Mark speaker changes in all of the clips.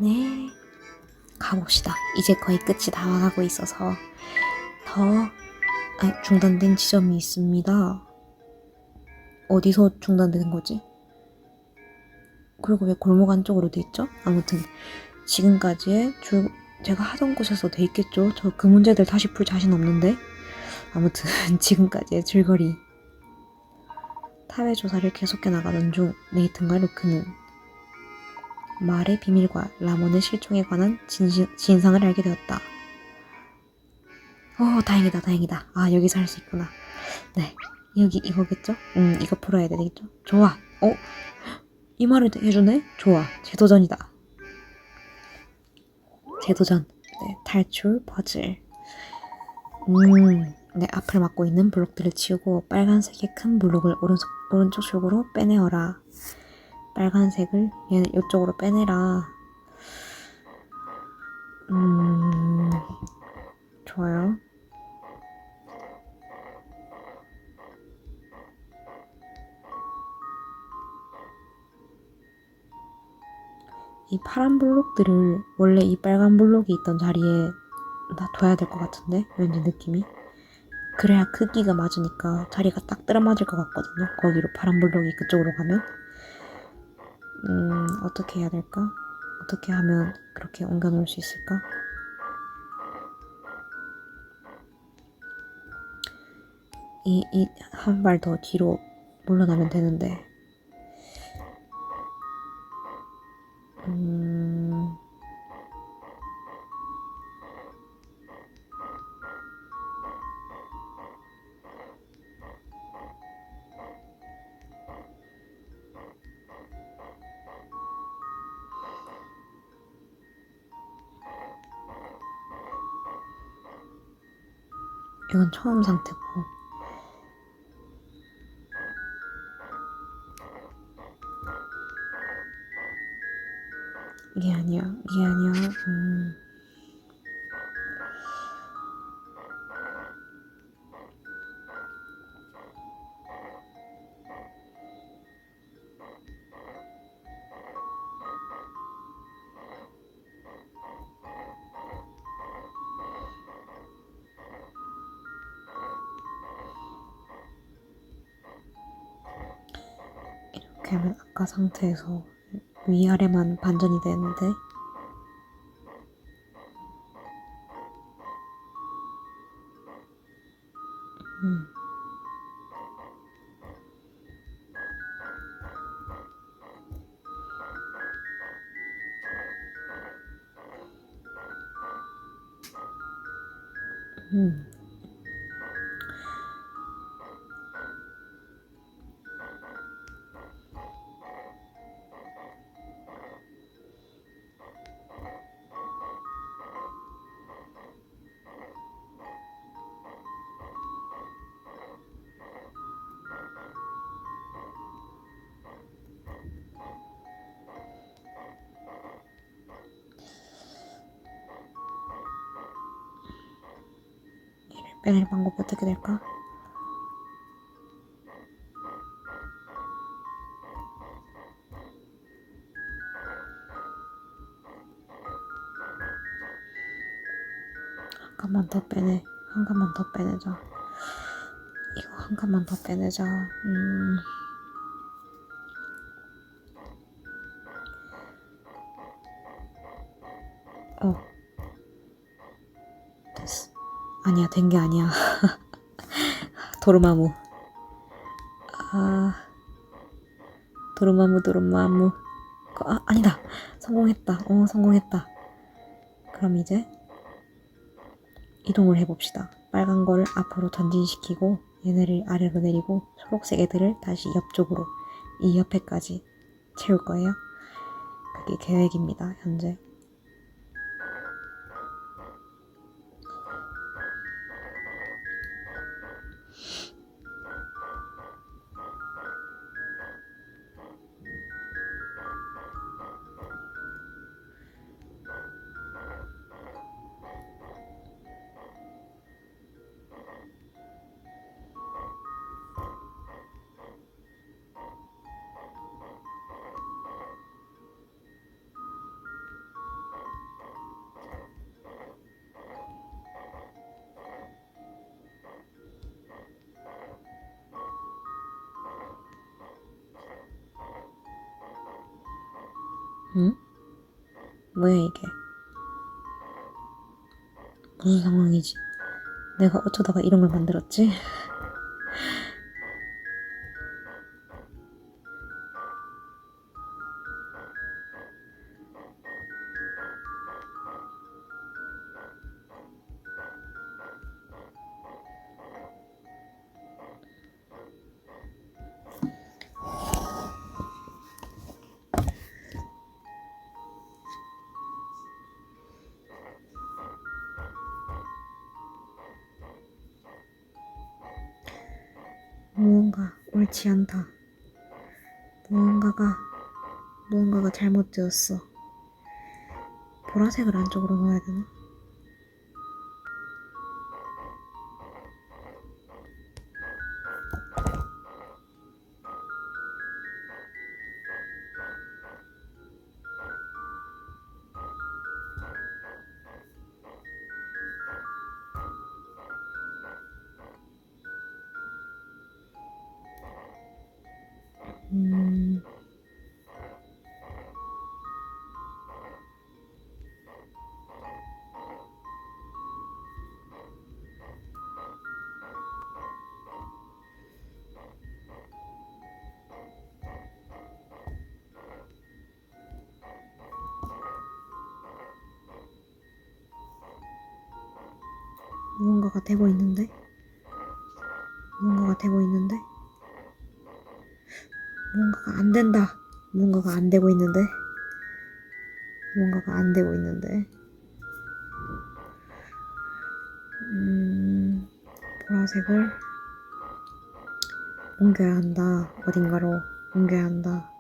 Speaker 1: 네, 가봅시다. 이제 거의 끝이 다 와가고 있어서 중단된 지점이 있습니다. 어디서 중단되는 거지? 그리고 왜 골목 안쪽으로 돼 있죠? 아무튼 지금까지의 제가 하던 곳에서 돼 있겠죠? 저 그 문제들 다시 풀 자신 없는데. 아무튼 지금까지의 줄거리. 타회 조사를 계속해 나가던 중 네이튼과 루크는 말의 비밀과 라몬의 실종에 관한 진상을 알게 되었다. 다행이다, 다행이다. 아, 여기서 할 수 있구나. 네, 여기 이거겠죠? 이거 풀어야 되겠죠? 좋아. 이 말을 해주네? 좋아. 재도전이다. 재도전. 네, 탈출 퍼즐. 네, 앞을 막고 있는 블록들을 치우고 빨간색의 큰 블록을 오른쪽 쪽으로 빼내어라. 빨간색을 얘는 이쪽으로 빼내라. 좋아요. 이 파란 블록들을 원래 이 빨간 블록이 있던 자리에 놔둬야 될 것 같은데, 왠지 느낌이. 그래야 크기가 맞으니까 자리가 딱 들어맞을 것 같거든요. 거기로 파란 블록이 그쪽으로 가면. 어떻게 해야 될까? 어떻게 하면 그렇게 옮겨 놓을 수 있을까? 한 발 더 뒤로 물러나면 되는데. 이건 처음 상태고. 이게 아니야. 이렇게 하면 아까 상태에서 위아래만 반전이 되는데. 빼낼 방법이 어떻게 될까? 한 칸만 더 빼내. 한 칸만 더 빼내자. 이거 한 칸만 더 빼내자. 됐어. 아니야, 된 게 아니야. 도르마무. 도르마무. 아니다. 성공했다. 성공했다. 그럼 이제 이동을 해봅시다. 빨간 거를 앞으로 전진시키고 얘네를 아래로 내리고 초록색 애들을 다시 옆쪽으로 이 옆에까지 채울 거예요. 그게 계획입니다, 현재. 응? 뭐야 이게? 무슨 상황이지? 내가 어쩌다가 이런 걸 만들었지? 무언가 옳지 않다. 무언가가 잘못되었어. 보라색을 안쪽으로 넣어야 되나? 음, 무언가가 되고 있는데? 무언가가 되고 있는데? 무언가가 안 된다. 무언가가 안 되고 있는데? 무언가가 안 되고 있는데? 보라색을 옮겨야 한다. 어딘가로 옮겨야 한다.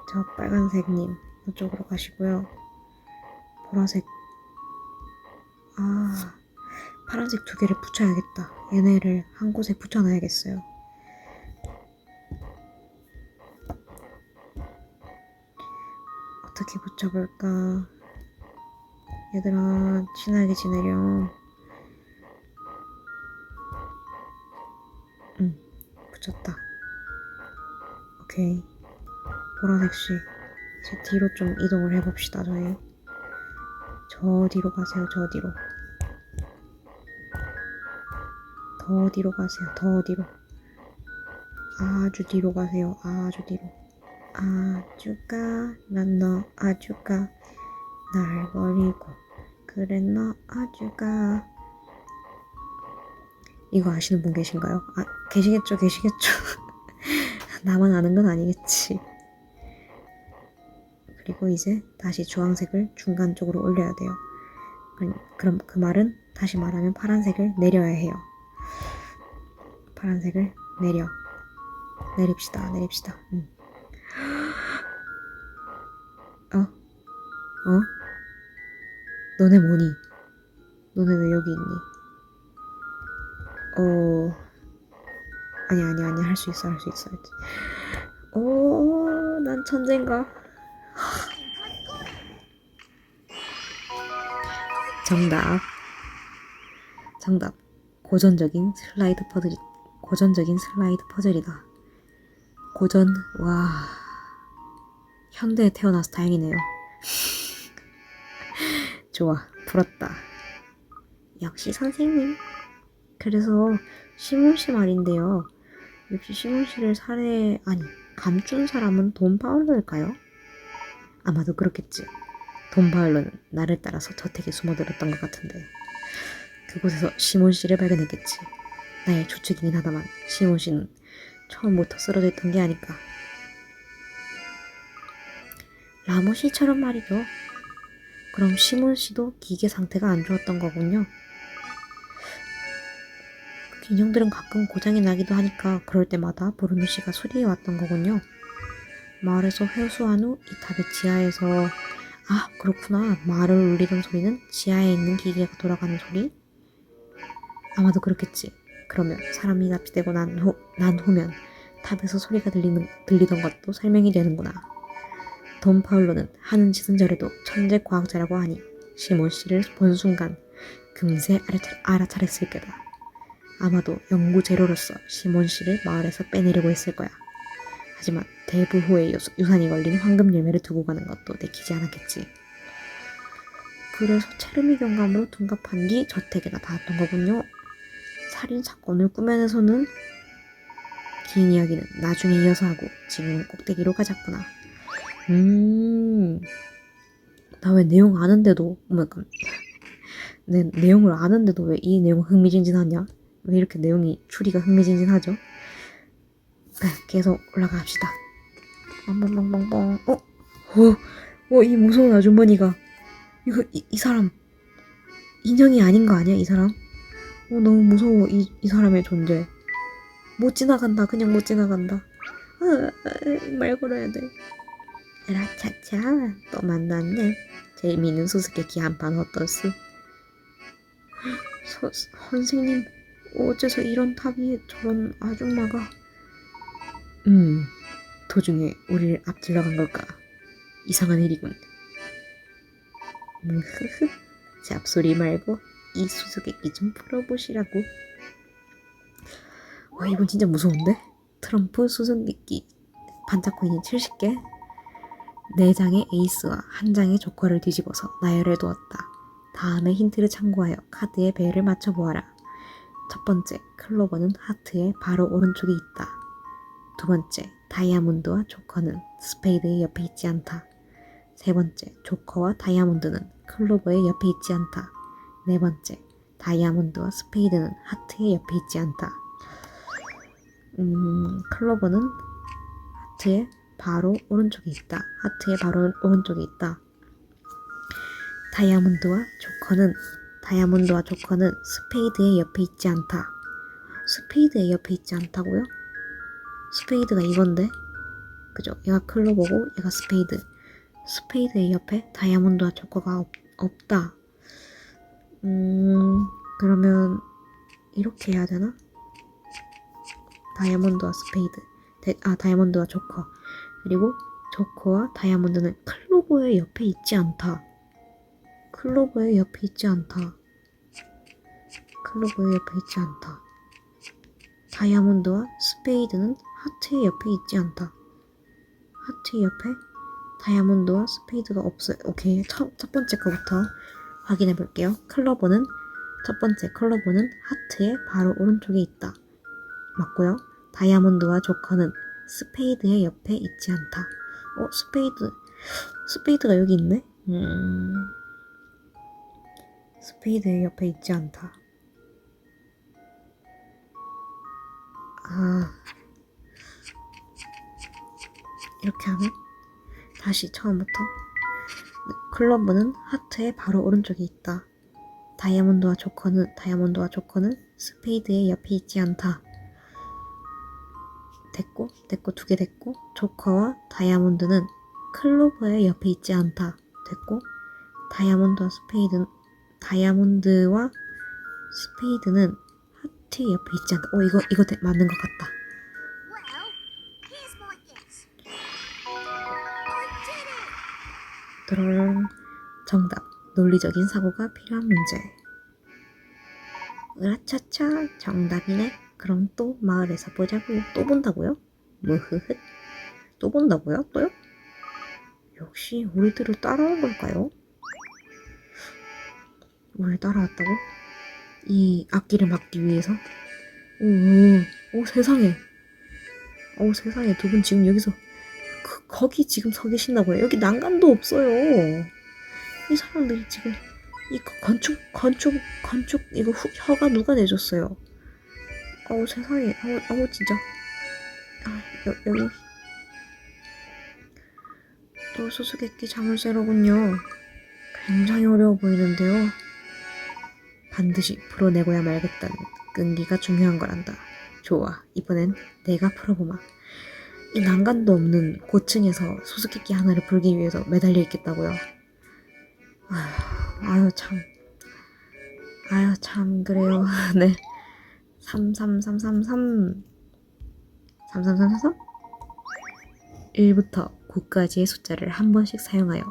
Speaker 1: 저 빨간색님, 이쪽으로 가시고요. 보라색, 파란색 두 개를 붙여야겠다. 얘네를 한 곳에 붙여놔야겠어요. 어떻게 붙여볼까? 얘들아, 친하게 지내렴. 응, 붙였다. 오케이. 보라색씨, 제 뒤로 좀 이동을 해봅시다, 저희. 저 뒤로 가세요, 저 뒤로. 더 뒤로 가세요, 더 뒤로. 아주 뒤로 가세요, 아주 뒤로. 아주가, 난 너 아주가, 날 버리고, 그래 너 아주가. 이거 아시는 분 계신가요? 계시겠죠, 계시겠죠. 나만 아는 건 아니겠지. 그리고 이제 다시 주황색을 중간 쪽으로 올려야 돼요. 그럼 그 말은 다시 말하면 파란색을 내려야 해요. 파란색을 내립시다. 응. 너네 뭐니? 너네 왜 여기 있니? 아니야. 할 수 있어. 난 천재인가? 정답. 고전적인 슬라이드 퍼즐이다. 와. 현대에 태어나서 다행이네요. 좋아, 풀었다. 역시 선생님. 그래서 시몬씨 말인데요. 역시 시몬씨를 감춘 사람은 돈 파울러일까요? 아마도 그렇겠지. 돈 파울러는 나를 따라서 저택에 숨어들었던 것 같은데 그곳에서 시몬씨를 발견했겠지. 나의 추측이긴 하다만 시몬씨는 처음부터 쓰러져 있던 게 아닐까. 라모씨처럼 말이죠. 그럼 시몬씨도 기계 상태가 안 좋았던 거군요. 그 인형들은 가끔 고장이 나기도 하니까 그럴 때마다 브루노씨가 수리해 왔던 거군요. 마을에서 회수한 후 이 탑의 지하에서 그렇구나. 말을 울리던 소리는 지하에 있는 기계가 돌아가는 소리? 아마도 그렇겠지. 그러면 사람이 납치되고 난 후면 탑에서 소리가 들리던 것도 설명이 되는구나. 돈 파울로는 하는 짓은 저래도 천재 과학자라고 하니 시몬 씨를 본 순간 금세 알아차렸을 거다. 아마도 연구 재료로서 시몬 씨를 마을에서 빼내려고 했을 거야. 하지만 대부호의 유산이 걸린 황금 열매를 두고 가는 것도 내키지 않았겠지. 그래서 체르미 경감으로 둔갑한 뒤 저택에 나타났던 거군요. 살인 사건을 꾸며내서는 긴 이야기는 나중에 이어서 하고 지금은 꼭대기로 가자꾸나. 나 왜 내용 아는데도 내 내용을 아는데도 왜 이 내용 흥미진진하냐? 왜 이렇게 내용이 추리가 흥미진진하죠? 계속 올라갑시다. 뻥뻥뻥뻥뻥. 이 무서운 아주머니가 이 사람 인형이 아닌 거 아니야? 이 사람? 너무 무서워. 이 사람의 존재. 못 지나간다. 그냥 못 지나간다. 말 걸어야 돼. 라차차 또 만났네. 재미있는 수수께끼 한판 어떻소? 선생님, 어째서 이런 탑 위에 저런 아줌마가? 도중에 우리를 앞질러 간 걸까? 이상한 일이군. 잡소리 말고 이 수수께끼 좀 풀어보시라고. 이건 진짜 무서운데? 트럼프 수수께끼 반짝코인이 70개, 4장의 에이스와 1장의 조커를 뒤집어서 나열해 두었다. 다음에 힌트를 참고하여 카드의 배를 맞춰보아라. 첫 번째, 클로버는 하트의 바로 오른쪽에 있다. 두 번째, 다이아몬드와 조커는 스페이드의 옆에 있지 않다. 세 번째, 조커와 다이아몬드는 클로버의 옆에 있지 않다. 네 번째, 다이아몬드와 스페이드는 하트의 옆에 있지 않다. 클로버는 하트의 바로 오른쪽에 있다. 하트의 바로 오른쪽에 있다. 다이아몬드와 조커는 스페이드의 옆에 있지 않다. 스페이드의 옆에 있지 않다고요? 스페이드가 이건데? 그죠? 얘가 클로버고 얘가 스페이드. 스페이드의 옆에 다이아몬드와 조커가 없다. 그러면 이렇게 해야 되나? 다이아몬드와 다이아몬드와 조커. 그리고 조커와 다이아몬드는 클로버의 옆에 있지 않다. 클로버의 옆에 있지 않다. 다이아몬드와 스페이드는 하트의 옆에 있지 않다. 하트의 옆에 다이아몬드와 스페이드가 없어요. 오케이. 첫 번째 거부터 확인해 볼게요. 첫 번째 클로버는 하트의 바로 오른쪽에 있다. 맞고요. 다이아몬드와 조커는 스페이드의 옆에 있지 않다. 스페이드가 여기 있네? 스페이드의 옆에 있지 않다. 이렇게 하면 다시 처음부터 클로버는 하트의 바로 오른쪽에 있다. 다이아몬드와 조커는 스페이드의 옆에 있지 않다. 됐고 2개 됐고, 조커와 다이아몬드는 클로버의 옆에 있지 않다. 됐고, 다이아몬드와 스페이드는 하트의 옆에 있지 않다. 이거 맞는 것 같다. 드롤. 정답. 논리적인 사고가 필요한 문제. 으라차차, 정답이네. 그럼 또 마을에서 보자고요. 또 본다고요? 무흐흐. 또 본다고요? 또요? 역시 우리들을 따라온 걸까요? 우리를 따라왔다고? 이 악기를 막기 위해서? 오, 세상에. 세상에. 두 분 지금 여기서 거기 지금 서 계신다고요? 여기 난간도 없어요. 이 사람들이 지금 이 건축 이거 허가 누가 내줬어요? 세상에. 진짜. 여기 또 수수께끼 자물쇠로군요. 굉장히 어려워 보이는데요. 반드시 풀어내고야 말겠다는 끈기가 중요한 거란다. 좋아, 이번엔 내가 풀어보마. 이 난간도 없는 고층에서 수수께끼 하나를 풀기 위해서 매달려 있겠다고요. 참 그래요. 네. 33333 1부터 9까지의 숫자를 한 번씩 사용하여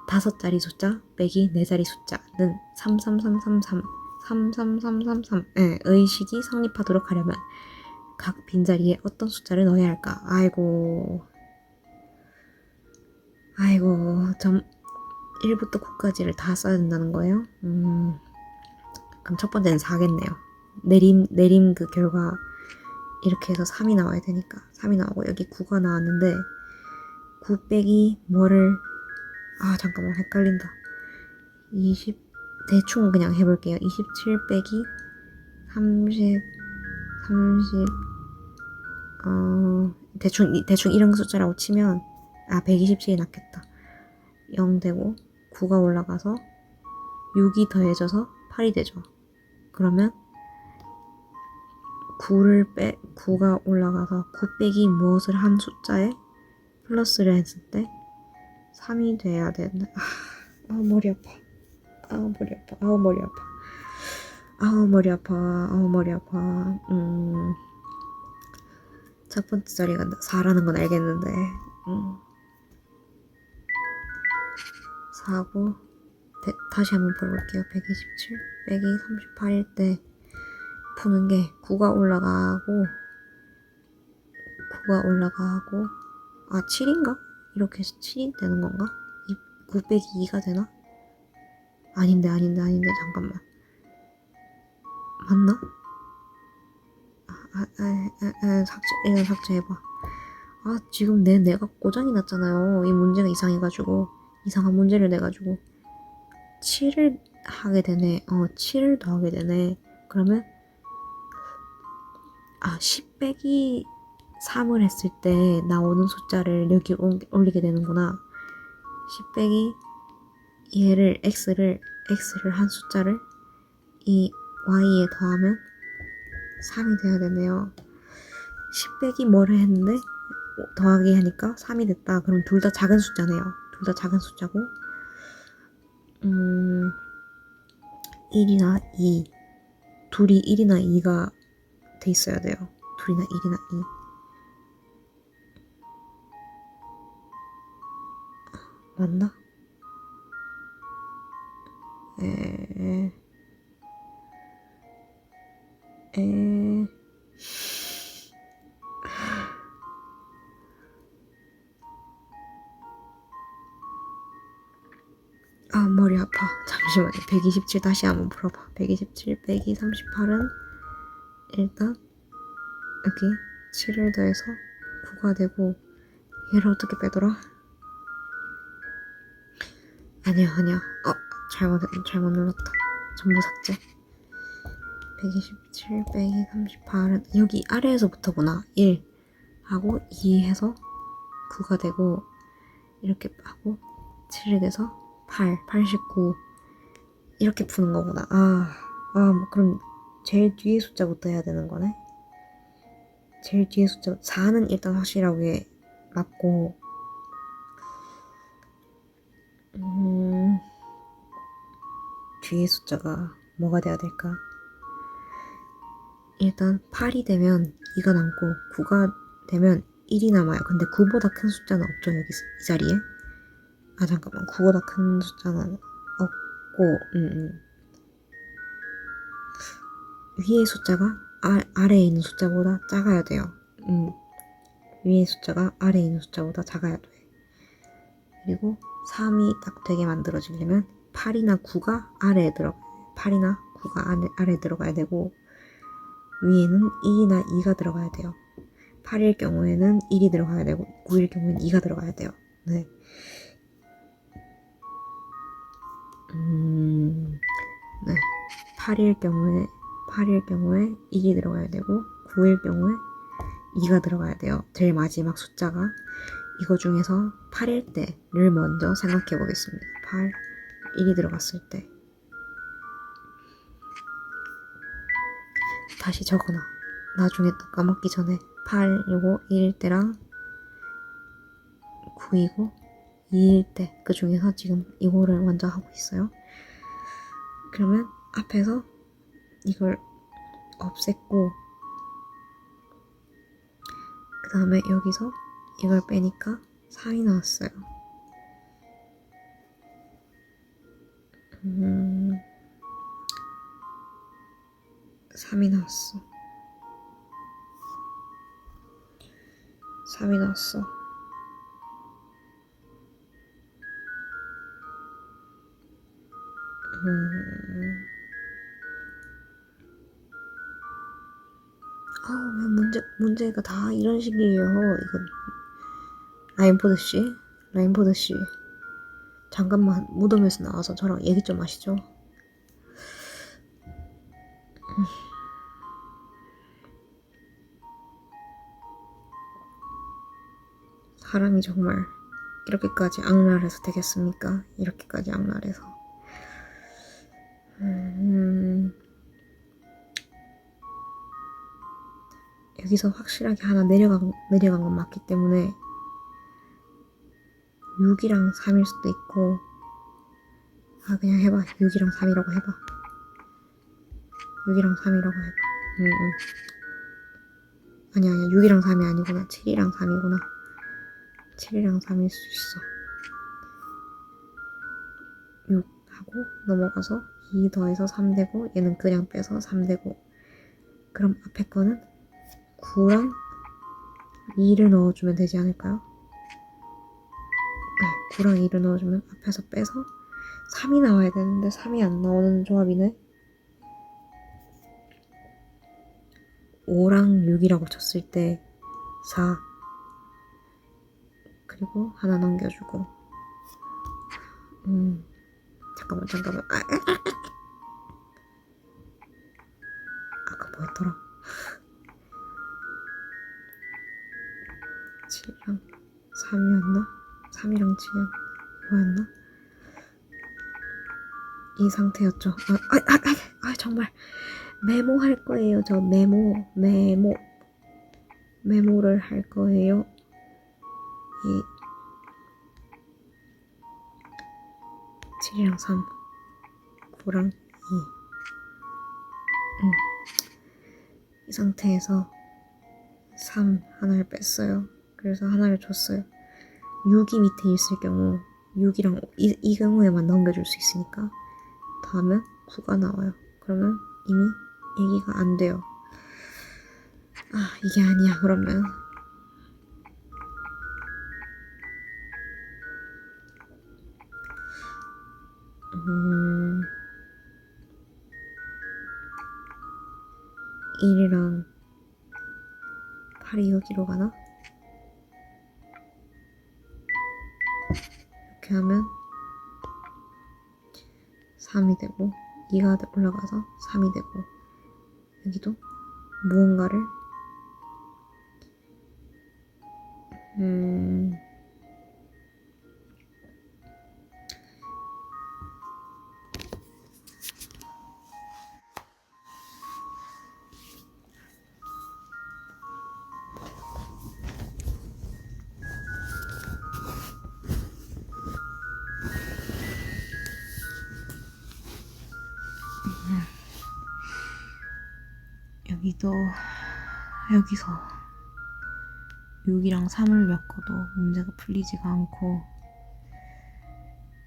Speaker 1: 5자리 숫자 빼기 4자리 숫자는 33333 33333 의식이 성립하도록 하려면 각 빈자리에 어떤 숫자를 넣어야 할까? 아이고 점 1부터 9까지를 다 써야 된다는 거예요? 그럼 첫 번째는 4겠네요. 내림 그 결과 이렇게 해서 3이 나와야 되니까 3이 나오고 여기 9가 나왔는데 9 빼기 뭐를 잠깐만 헷갈린다. 20 대충 그냥 해볼게요. 27 빼기 30 대충 이런 숫자라고 치면 127이 낫겠다. 0 되고 9가 올라가서 6이 더해져서 8이 되죠. 그러면 9가 올라가서 9 빼기 무엇을 한 숫자에 플러스를 했을 때 3이 돼야 되는데 머리 아파. 첫 번째 자리가 4라는 건 알겠는데 4고 다시 한번 풀어볼게요. 127 빼기 38일 때 푸는 게 9가 올라가고 7인가? 이렇게 해서 7이 되는 건가? 9 빼기 2가 되나? 아닌데 잠깐만 맞나? 이건 삭제해봐. 지금 내가 고장이 났잖아요. 이 문제가 이상해가지고 이상한 문제를 내가지고 7을 하게 되네. 7을 더하게 되네. 그러면 10 빼기 3을 했을 때 나오는 숫자를 여기 올리게 되는구나. 10 빼기 얘를 x를 한 숫자를 이 y에 더하면 3이 돼야 되네요. 10 빼기 뭐를 했는데 더하기 하니까 3이 됐다. 그럼 둘 다 작은 숫자네요. 둘 다 작은 숫자고 1이나 2 둘이 1이나 2가 돼 있어야 돼요. 둘이나 1이나 2 맞나? 머리 아파. 잠시만요. 127 다시 한번 풀어봐. 127 빼기 38은 일단 여기 7을 더해서 9가 되고 얘를 어떻게 빼더라? 아니야. 잘못 눌렀다. 전부 삭제. 127 빼기 38은 여기 아래에서부터구나. 1 하고 2 해서 9가 되고 이렇게 하고 7이 돼서 89 이렇게 푸는 거구나. 그럼 제일 뒤에 숫자부터 해야 되는 거네. 제일 뒤에 숫자 4는 일단 확실하게 맞고 뒤에 숫자가 뭐가 돼야 될까? 일단 8이 되면 2가 남고 9가 되면 1이 남아요. 근데 9보다 큰 숫자는 없죠. 여기 이 자리에. 잠깐만. 9보다 큰 숫자는 없고 위에 숫자가 아래에 있는 숫자보다 작아야 돼요. 위에 숫자가 아래에 있는 숫자보다 작아야 돼. 그리고 3이 딱 되게 만들어지려면 8이나 9가 아래에 들어가야 돼. 8이나 9가 아래에 들어가야 되고 위에는 1이나 2가 들어가야 돼요. 8일 경우에는 1이 들어가야 되고 9일 경우에는 2가 들어가야 돼요. 네. 네. 8일 경우에 1이 들어가야 되고 9일 경우에 2가 들어가야 돼요. 제일 마지막 숫자가 이거 중에서 8일 때를 먼저 생각해 보겠습니다. 1이 들어갔을 때 다시 적어놔. 나중에 또 까먹기 전에 8이고 1일 때랑 9이고 2일 때 그 중에서 지금 이거를 먼저 하고 있어요. 그러면 앞에서 이걸 없앴고 그 다음에 여기서 이걸 빼니까 3이 나왔어요. 3이 나왔어. 3이 나왔어. 왜 문제가 다 이런 식이에요. 이건 라인포드 씨. 잠깐만 무덤에서 나와서 저랑 얘기 좀 하시죠. 사람이 정말 이렇게까지 악랄해서 되겠습니까? 이렇게까지 악랄해서. 여기서 확실하게 하나 내려간 건 맞기 때문에 6이랑 3일 수도 있고, 그냥 해봐. 6이랑 3이라고 해봐. 6이랑 3이라고 해봐. 아니야. 6이랑 3이 아니구나. 7이랑 3이구나. 7이랑 3일 수 있어. 6 하고 넘어가서 2 더해서 3 되고, 얘는 그냥 빼서 3 되고, 그럼 앞에 거는 9랑 2를 넣어주면 되지 않을까요? 네, 9랑 2를 넣어주면 앞에서 빼서 3이 나와야 되는데 3이 안 나오는 조합이네. 5랑 6이라고 쳤을 때 4, 그리고 하나 넘겨주고. 잠깐만. 아까 뭐였더라? 7이랑 3이었나? 3이랑 7이었나? 이 상태였죠. 정말 메모할 거예요. 저 메모를 할 거예요. 7이랑 3, 9랑 2. 이 상태에서 3 하나를 뺐어요. 그래서 하나를 줬어요. 6이 밑에 있을 경우 6이랑 이 경우에만 넘겨줄 수 있으니까 더하면 9가 나와요. 그러면 이미 얘기가 안 돼요. 이게 아니야. 그러면 음... 1이랑 8이 여기로 가나? 이렇게 하면 3이 되고 2가 올라가서 3이 되고, 여기도 무언가를 여기서 6이랑 3을 엮어도 문제가 풀리지가 않고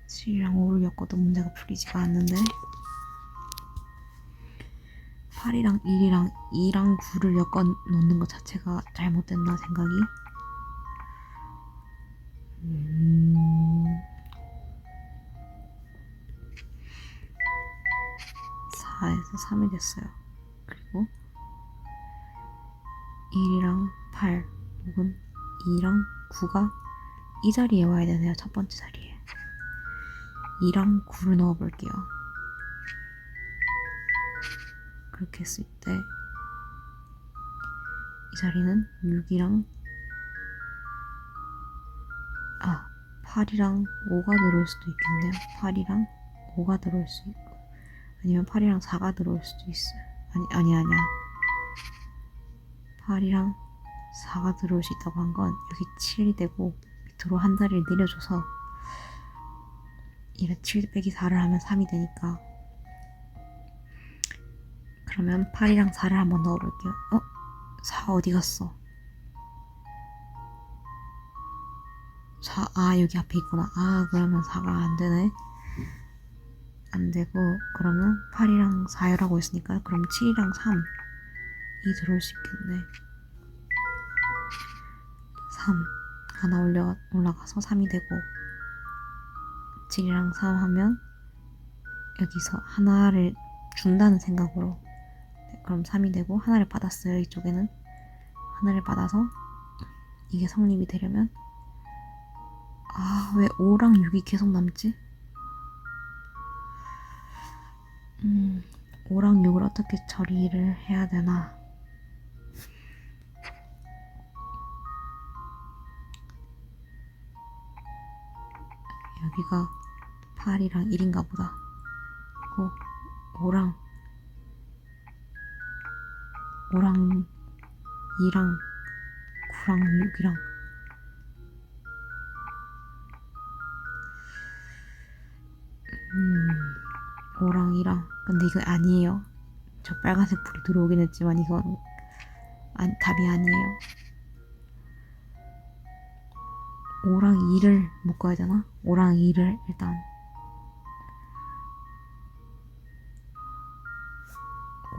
Speaker 1: 7이랑 5를 엮어도 문제가 풀리지가 않는데 8이랑 1이랑 2랑 9를 엮어 놓는 것 자체가 잘못됐나 생각이. 4에서 3이 됐어요. 그리고 1이랑 8 혹은 2랑 9가 이 자리에 와야 되네요. 첫 번째 자리에 2랑 9를 넣어볼게요. 그렇게 했을 때 이 자리는 6이랑 8이랑 5가 들어올 수도 있겠네요. 8이랑 5가 들어올 수 있고, 아니면 8이랑 4가 들어올 수도 있어요. 아니야. 8이랑 4가 들어올 수 있다고 한 건 여기 7이 되고 밑으로 한 자리를 내려줘서 이래 7 빼기 4를 하면 3이 되니까, 그러면 8이랑 4를 한번 넣어볼게요. 4 어디 갔어? 4, 여기 앞에 있구나. 그러면 4가 안 되네. 안 되고, 그러면 8이랑 4라고 했으니까, 그럼 7이랑 3이 들어올 수 있겠네. 3 하나 올라가서 3이 되고, 7이랑 3 하면 여기서 하나를 준다는 생각으로, 그럼 3이 되고, 하나를 받았어요. 이쪽에는 하나를 받아서 이게 성립이 되려면, 왜 5랑 6이 계속 남지? 5랑 6을 어떻게 처리를 해야 되나? 여기가 8이랑 1인가 보다. 그리고 5랑 2랑 9랑 6이랑 5랑 2랑, 근데 이거 아니에요. 저 빨간색 불이 들어오긴 했지만 이건 답이 아니에요. 5랑 2를 묶어야 되나? 5랑 2를 일단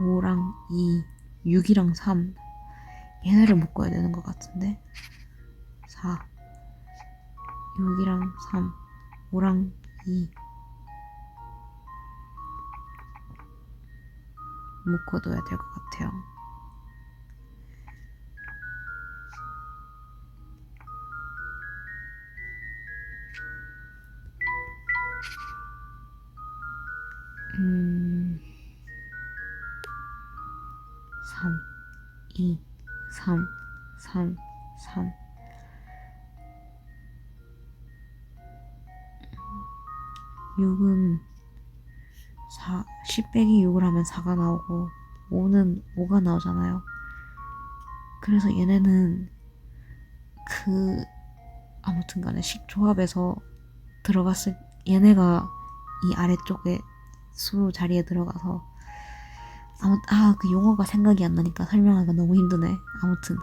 Speaker 1: 5랑 2, 6이랑 3 얘네를 묶어야 되는 것 같은데. 4, 6이랑 3, 5랑 2 묶어둬야 될 것 같아요. 음... 3, 2, 3, 3, 3. 6은 10 빼기 6을 하면 4가 나오고 5는 5가 나오잖아요. 그래서 얘네는 아무튼 간에 식조합에서 들어갔을, 얘네가 이 아래쪽에 수 자리에 들어가서 그 용어가 생각이 안 나니까 설명하기가 너무 힘드네. 아무튼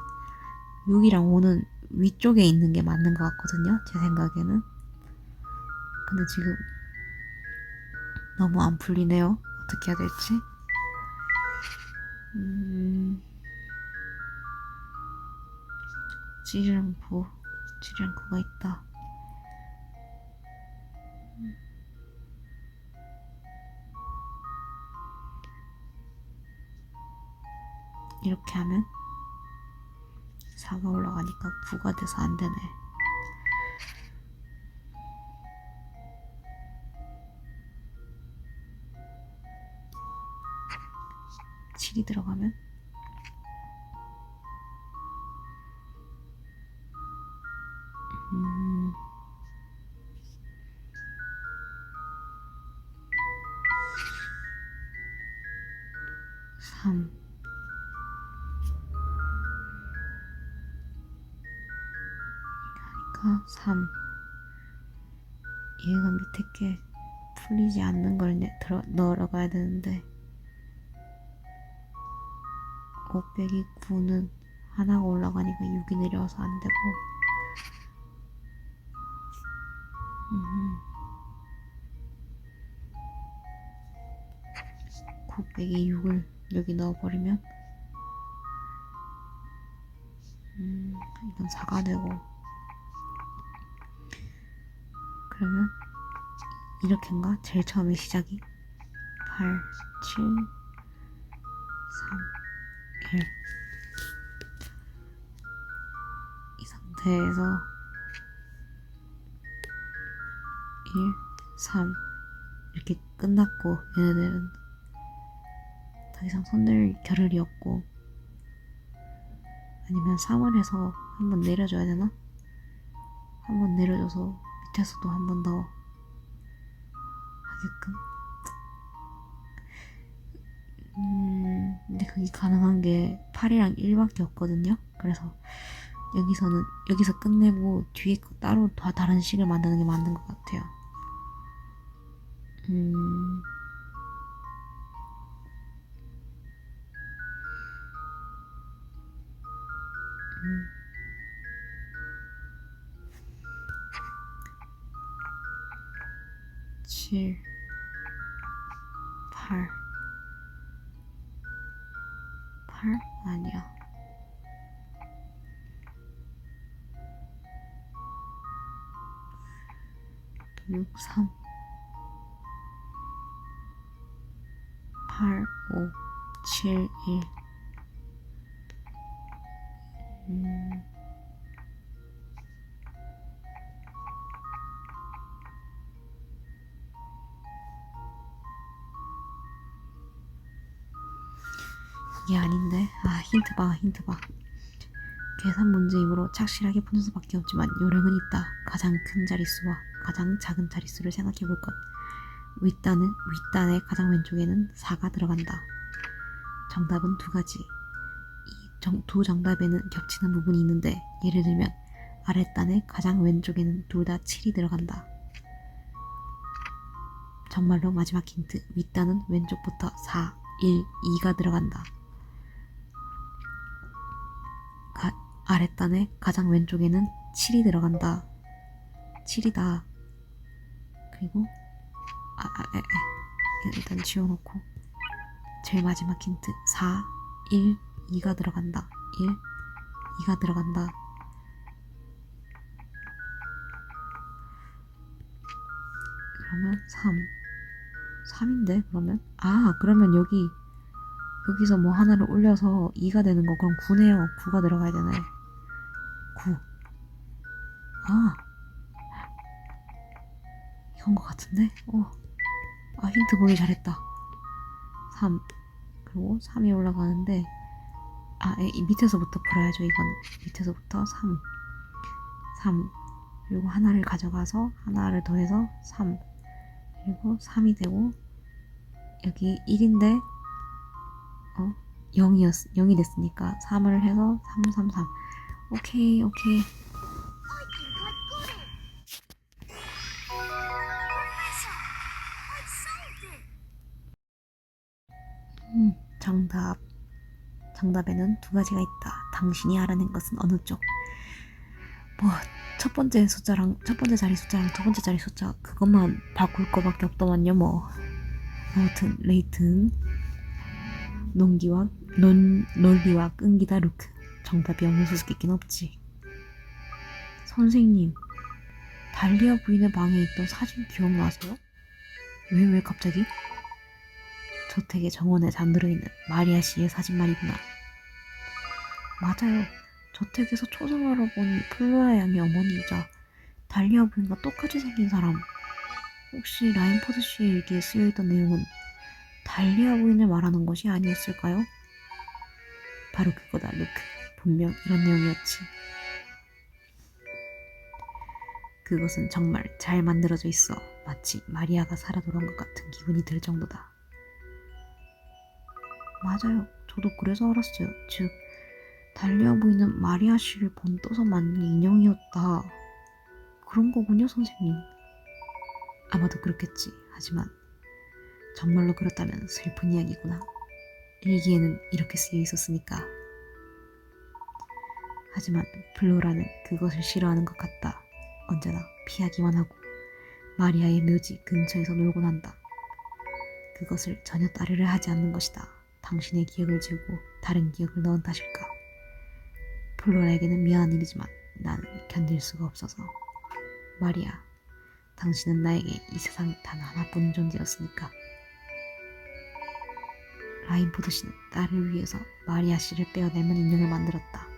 Speaker 1: 6이랑 5는 위쪽에 있는 게 맞는 것 같거든요, 제 생각에는. 근데 지금 너무 안 풀리네요. 어떻게 해야 될지. 7이랑 9, 7이랑 9가 있다. 이렇게 하면 4가 올라가니까 9가 돼서 안 되네. 7이 들어가면 3, 그러니까 3. 얘가 밑에 게 풀리지 않는 걸 넣어가야 되는데 5 빼기 9는 하나가 올라가니까 6이 내려와서 안 되고 9 빼기 6을 여기 넣어버리면 이건 4가 되고, 그러면 이렇게인가? 제일 처음에 시작이 8, 7, 3, 1. 이 상태에서 1, 3 이렇게 끝났고, 얘네들은 더 이상 손댈 겨를이 없고, 아니면 3을 해서 한번 내려줘야 되나? 한번 내려줘서 밑에서도 한 번 더 하게끔. 근데 그게 가능한 게 8이랑 1밖에 없거든요. 그래서 여기서 끝내고 뒤에 거 따로 다 다른 식을 만드는 게 맞는 것 같아요. 음... 7, 8. 8? 아니야. 6, 3, 8, 5, 7, 1. 이게 아닌데. 힌트 봐. 계산 문제이므로 착실하게 푸는 수밖에 없지만 요령은 있다. 가장 큰 자릿수와 가장 작은 자릿수를 생각해볼 것. 윗단의 가장 왼쪽에는 4가 들어간다. 정답은 두 가지. 두 정답에는 겹치는 부분이 있는데, 예를 들면 아랫단의 가장 왼쪽에는 둘 다 7이 들어간다. 정말로 마지막 힌트. 윗단은 왼쪽부터 4, 1, 2가 들어간다. 아랫단의 가장 왼쪽에는 7이 들어간다. 7이다. 그리고 일단 지워놓고 제일 마지막 힌트. 4, 1, 2가 들어간다. 1, 2가 들어간다. 그러면 3인데 그러면 그러면 여기서 뭐 하나를 올려서 2가 되는 거. 그럼 9네요. 9가 들어가야 되네. 9. 이건 것 같은데? 힌트 보기 잘했다. 3. 그리고 3이 올라가는데, 이 밑에서부터 풀어야죠. 이건 밑에서부터 3. 그리고 하나를 가져가서 하나를 더해서 3. 그리고 3이 되고, 여기 1인데, 0이 됐으니까 3을 해서 3. 오케이. 정답에는 두 가지가 있다. 당신이 알아낸 것은 어느 쪽? 첫 번째 자리 숫자랑 두 번째 자리 숫자 그것만 바꿀 거밖에 없더만요. 아무튼 레이튼 논리와 끈기다 루크. 정답이 없는 수수께끼는 없지. 선생님, 달리아 부인의 방에 있던 사진 기억나세요? 왜 갑자기? 저택의 정원에 잠들어 있는 마리아 씨의 사진 말이구나. 맞아요. 저택에서 초상화로 본 플로라 양의 어머니이자 달리아 부인과 똑같이 생긴 사람. 혹시 라인포드 씨의 일기에 쓰여있던 내용은 달리아 부인을 말하는 것이 아니었을까요? 바로 그거다, 루크. 분명 이런 내용이었지. 그것은 정말 잘 만들어져 있어. 마치 마리아가 살아 돌아온 것 같은 기분이 들 정도다. 맞아요. 저도 그래서 알았어요. 즉, 달리아 부인은 마리아 씨를 본떠서 만든 인형이었다. 그런 거군요, 선생님. 아마도 그렇겠지. 하지만 정말로 그렇다면 슬픈 이야기구나. 일기에는 이렇게 쓰여 있었으니까. 하지만 플로라는 그것을 싫어하는 것 같다. 언제나 피하기만 하고 마리아의 묘지 근처에서 놀곤 한다. 그것을 전혀 따르려 하지 않는 것이다. 당신의 기억을 지우고 다른 기억을 넣은 탓일까? 플로라에게는 미안한 일이지만 나는 견딜 수가 없어서. 마리아, 당신은 나에게 이 세상 단 하나뿐인 존재였으니까. 라인포드 씨는 딸을 위해서 마리아 씨를 빼어내면 인형을 만들었다.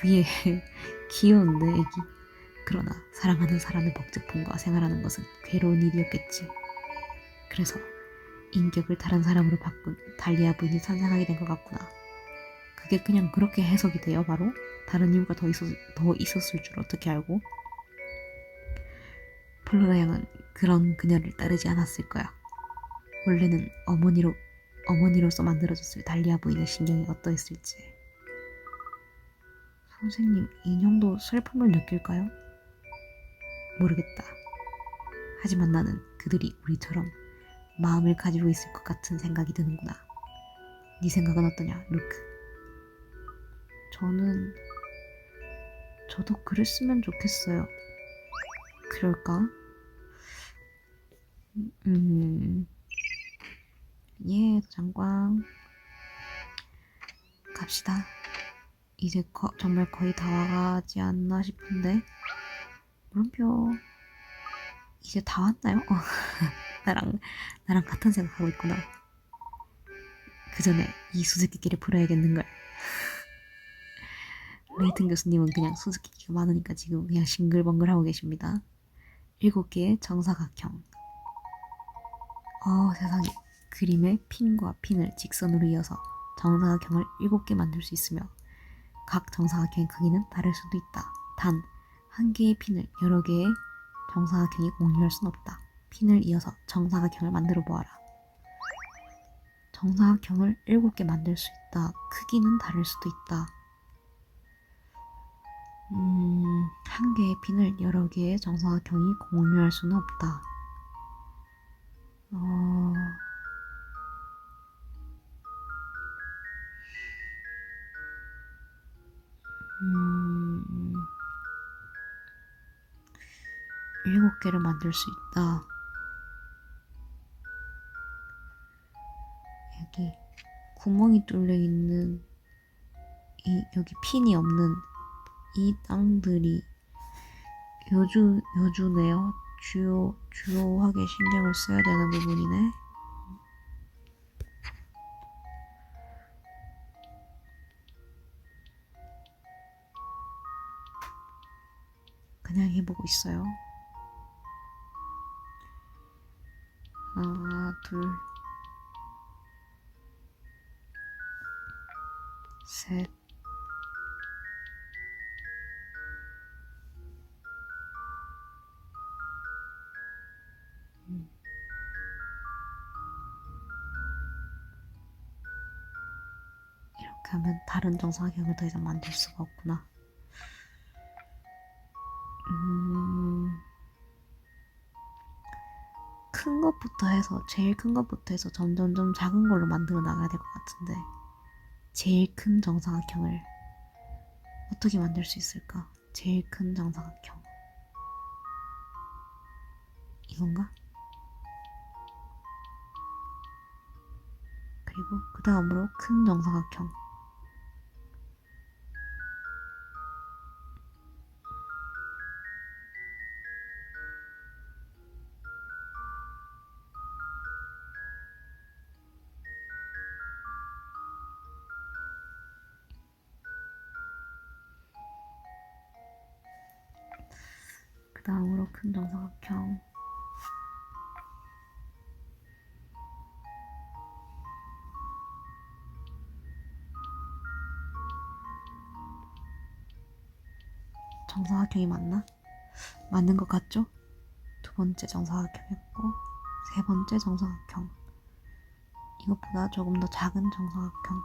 Speaker 1: 위에 귀여운데 애기. 그러나 사랑하는 사람의 복제품과 생활하는 것은 괴로운 일이었겠지. 그래서 인격을 다른 사람으로 바꾼 달리아 부인이 탄생하게 된 것 같구나. 그게 그냥 그렇게 해석이 돼요, 바로? 다른 이유가 더 있었을 줄 어떻게 알고? 플로라 양은 그런 그녀를 따르지 않았을 거야. 원래는 어머니로서 만들어졌을 달리아 부인의 신경이 어떠했을지. 선생님, 인형도 슬픔을 느낄까요? 모르겠다. 하지만 나는 그들이 우리처럼 마음을 가지고 있을 것 같은 생각이 드는구나. 네 생각은 어떠냐, 루크? 저도 그랬으면 좋겠어요. 그럴까? 예, 장광. 갑시다. 이제 정말 거의 다 와가지 않나 싶은데. 물음표. 이제 다 왔나요? 나랑 같은 생각하고 있구나. 그 전에 이 수수께끼를 풀어야겠는걸. 레이튼 교수님은 그냥 수수께끼가 많으니까 지금 그냥 싱글벙글 하고 계십니다. 7개의 정사각형. 세상에. 그림에 핀과 핀을 직선으로 이어서 정사각형을 7개 만들 수 있으며 각 정사각형의 크기는 다를 수도 있다. 단, 한 개의 핀을 여러 개의 정사각형이 공유할 순 없다. 핀을 이어서 정사각형을 만들어 보아라. 정사각형을 7개 만들 수 있다. 크기는 다를 수도 있다. 한 개의 핀을 여러 개의 정사각형이 공유할 수는 없다. 음, 7개를 만들 수 있다. 여기 구멍이 뚫려 있는 여기 핀이 없는 이 땅들이 요주네요. 주요하게 신경을 써야 되는 부분이네. 그냥 해보고 있어요. 하나, 둘, 셋. 이렇게 하면 다른 정사각형을 더 이상 만들 수가 없구나. 큰 것부터 해서 제일 큰 것부터 해서 점점점 작은 걸로 만들어 나가야 될 것 같은데 제일 큰 정사각형을 어떻게 만들 수 있을까? 제일 큰 정사각형 이건가? 그리고 그 다음으로 큰 정사각형 그 다음으로 큰 정사각형 정사각형이 맞나? 맞는 것 같죠? 두 번째 정사각형이었고 세 번째 정사각형 이것보다 조금 더 작은 정사각형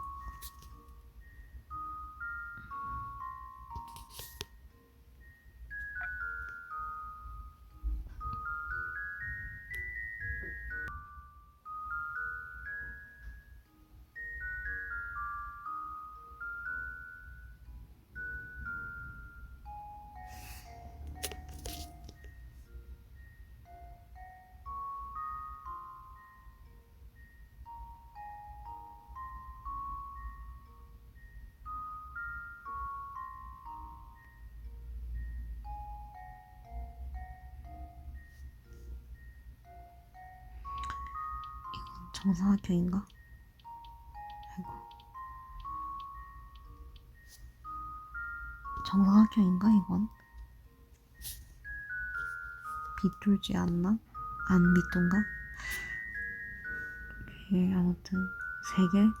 Speaker 1: 정사각형인가? 아이고 정사각형인가 이건? 비뚤지 않나? 안 비뚤가? 아무튼 3개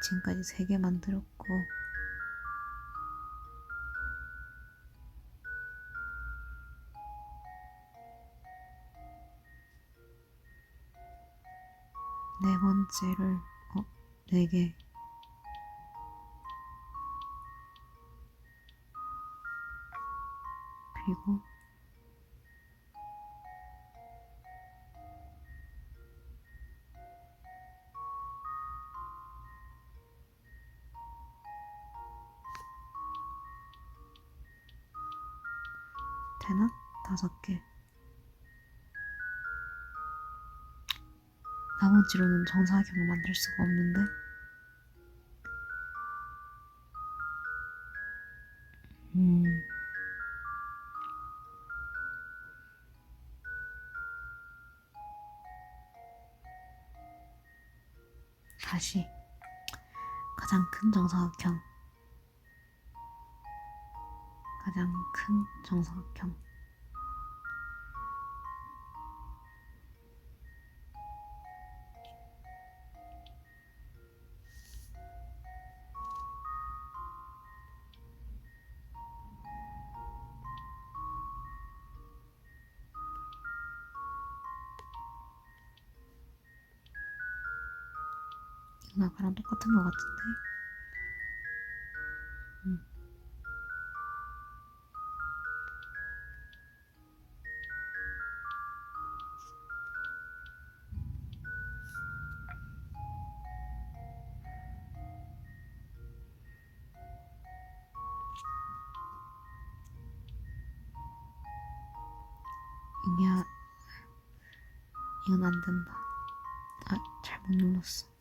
Speaker 1: 지금까지 3개 만들었고 네 번째를 4개 그리고 되나? 5개 나머지로는 정사각형을 만들 수가 없는데. 다시 가장 큰 정사각형, 가장 큰 정사각형. 이건 아까랑 똑같은 것 같은데. 이게 이건 안 된다. 아, 잘못 눌렀어.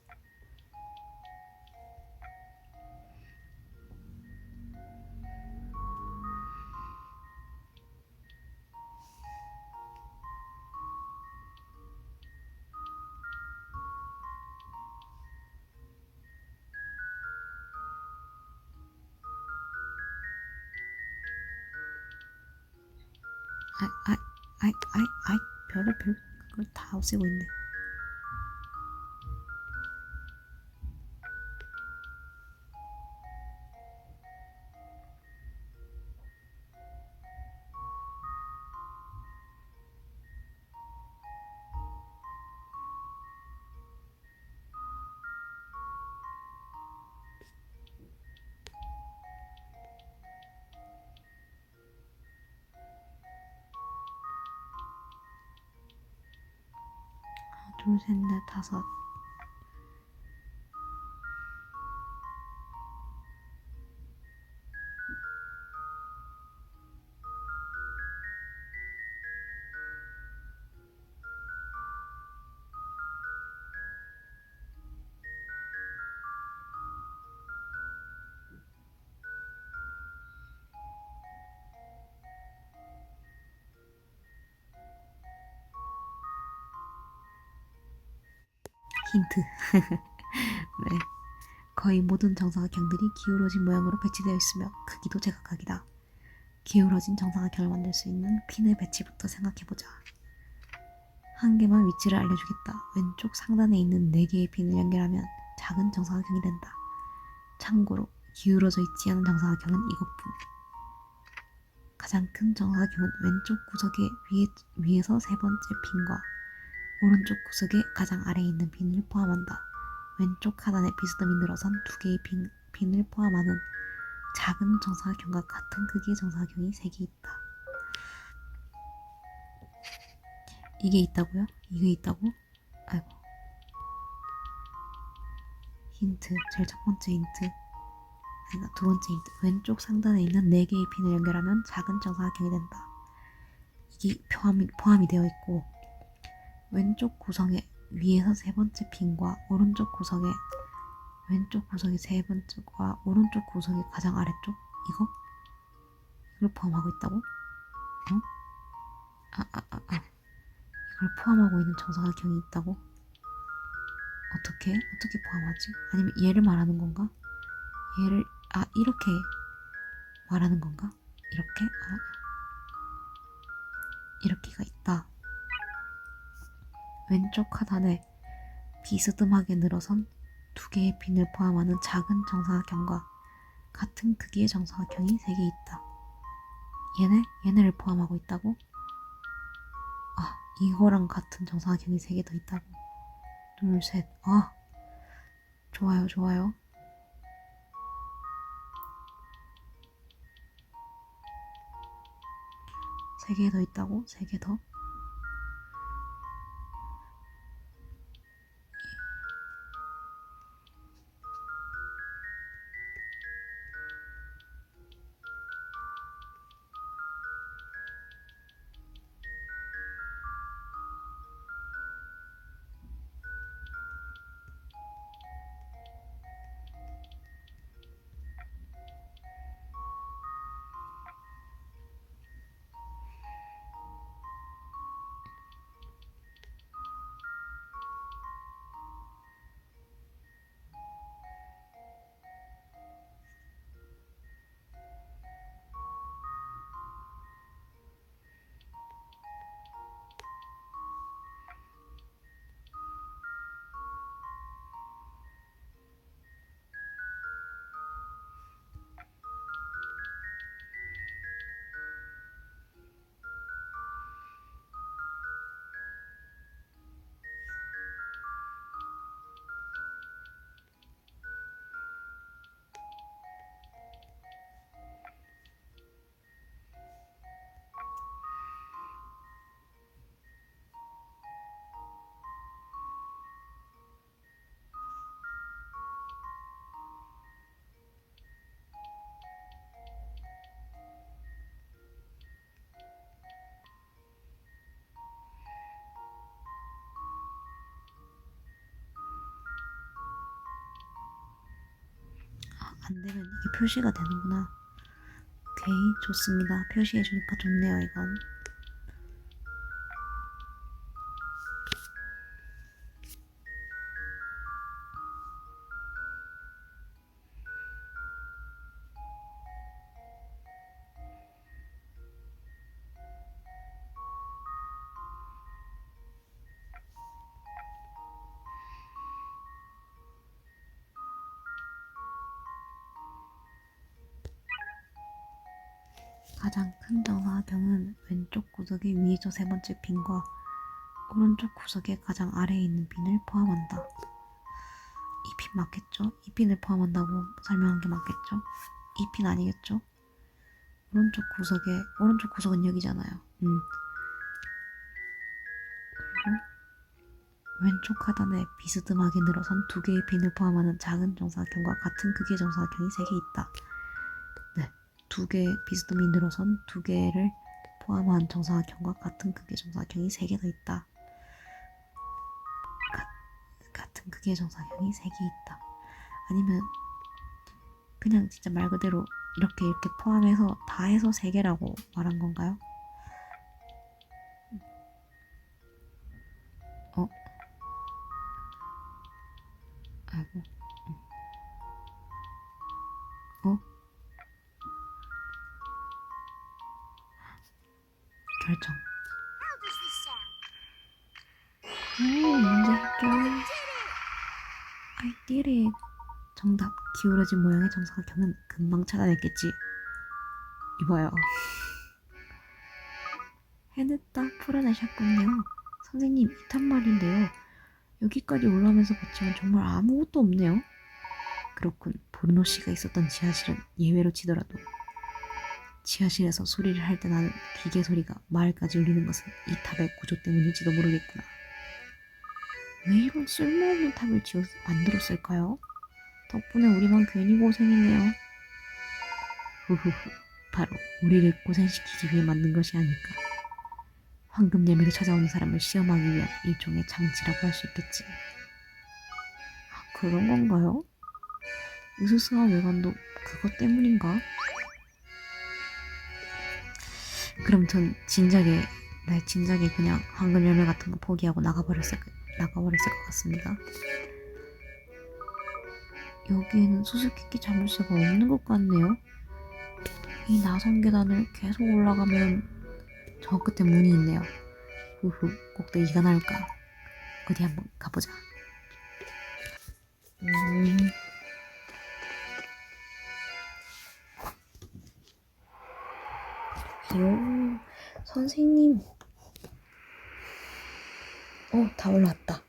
Speaker 1: 별을 그걸 다 없애고 있네. 둘, 셋, 넷, 다섯. 힌트. 네. 거의 모든 정사각형들이 기울어진 모양으로 배치되어 있으며 크기도 제각각이다. 기울어진 정사각형을 만들 수 있는 핀의 배치부터 생각해보자. 한 개만 위치를 알려주겠다. 왼쪽 상단에 있는 4개의 핀을 연결하면 작은 정사각형이 된다. 참고로 기울어져 있지 않은 정사각형은 이것뿐. 가장 큰 정사각형은 왼쪽 구석의 위에서 세 번째 핀과 오른쪽 구석의 가장 아래에 있는 핀을 포함한다. 왼쪽 하단에 비스듬히 늘어선 2개의 핀을 포함하는 작은 정사각형과 같은 크기의 정사각형이 3개 있다. 이게 있다고요? 이게 있다고? 아이고. 힌트, 제일 첫 번째 힌트. 아니다, 두 번째 힌트. 왼쪽 상단에 있는 4개의 핀을 연결하면 작은 정사각형이 된다. 이게 포함이 되어 있고, 왼쪽 구성의 위에서 세 번째 핀과 오른쪽 구석의 왼쪽 구석의 세 번째과 오른쪽 구석의 가장 아래쪽 이걸 포함하고 있다고? 어? 이걸 포함하고 있는 정사각형이 있다고? 어떻게 포함하지? 아니면 얘를 말하는 건가? 얘를 이렇게 말하는 건가? 이렇게? 이렇게가 있다. 왼쪽 하단에 비스듬하게 늘어선 2개의 핀을 포함하는 작은 정사각형과 같은 크기의 정사각형이 3개 있다. 얘네를 포함하고 있다고? 이거랑 같은 정사각형이 3개 더 있다고. 둘, 셋. 좋아요. 3개 더 있다고? 3개 더? 안 되면 이게 표시가 되는구나. 오케이, 좋습니다. 표시해주니까 좋네요, 이건. 가장 큰 정사각형은 왼쪽 구석의 위에서 세 번째 빈과 오른쪽 구석의 가장 아래에 있는 빈을 포함한다. 이 빈 맞겠죠? 이 빈을 포함한다고 설명한 게 맞겠죠? 이 빈 아니겠죠? 오른쪽 구석은 여기잖아요. 그리고 왼쪽 하단에 비스듬하게 늘어선 두 개의 빈을 포함하는 작은 정사각형과 같은 크기의 정사각형이 세 개 있다. 네, 두 개의 비스듬히 늘어선 두 개를 포함한 정사각형과 같은 크기의 정사각형이 세 개가 있다. 같은 크기의 정사각형이 세 개 있다. 아니면 그냥 진짜 말 그대로 이렇게 포함해서 다 해서 세 개라고 말한 건가요? 아이고. 어? 결정. 문제 해결. I did it. 정답. 기울어진 모양의 정사각형은 금방 찾아냈겠지. 이봐요. 해냈다. 풀어내셨군요. 선생님, 이탄 말인데요. 여기까지 올라오면서 봤지만 정말 아무것도 없네요. 그렇군. 브루노 씨가 있었던 지하실은 예외로 치더라도 지하실에서 소리를 할 때 나는 기계 소리가 마을까지 울리는 것은 이 탑의 구조 때문일지도 모르겠구나. 왜 이런 쓸모없는 탑을 만들었을까요? 덕분에 우리만 괜히 고생이네요. 후후후, 바로 우리를 고생시키기 위해 만든 것이 아닐까. 황금 열매를 찾아오는 사람을 시험하기 위한 일종의 장치라고 할 수 있겠지. 아, 그런 건가요? 으스스한 외관도 그것 때문인가? 그럼 전 진작에 그냥 황금 열매 같은 거 포기하고 나가버렸을 것 같습니다. 여기에는 수수께끼 자물쇠가 없는 것 같네요. 이 나선 계단을 계속 올라가면 저 끝에 문이 있네요. 후후, 꼭대기가 나올까? 어디 한번 가보자. 요, 선생님. 다 올라왔다.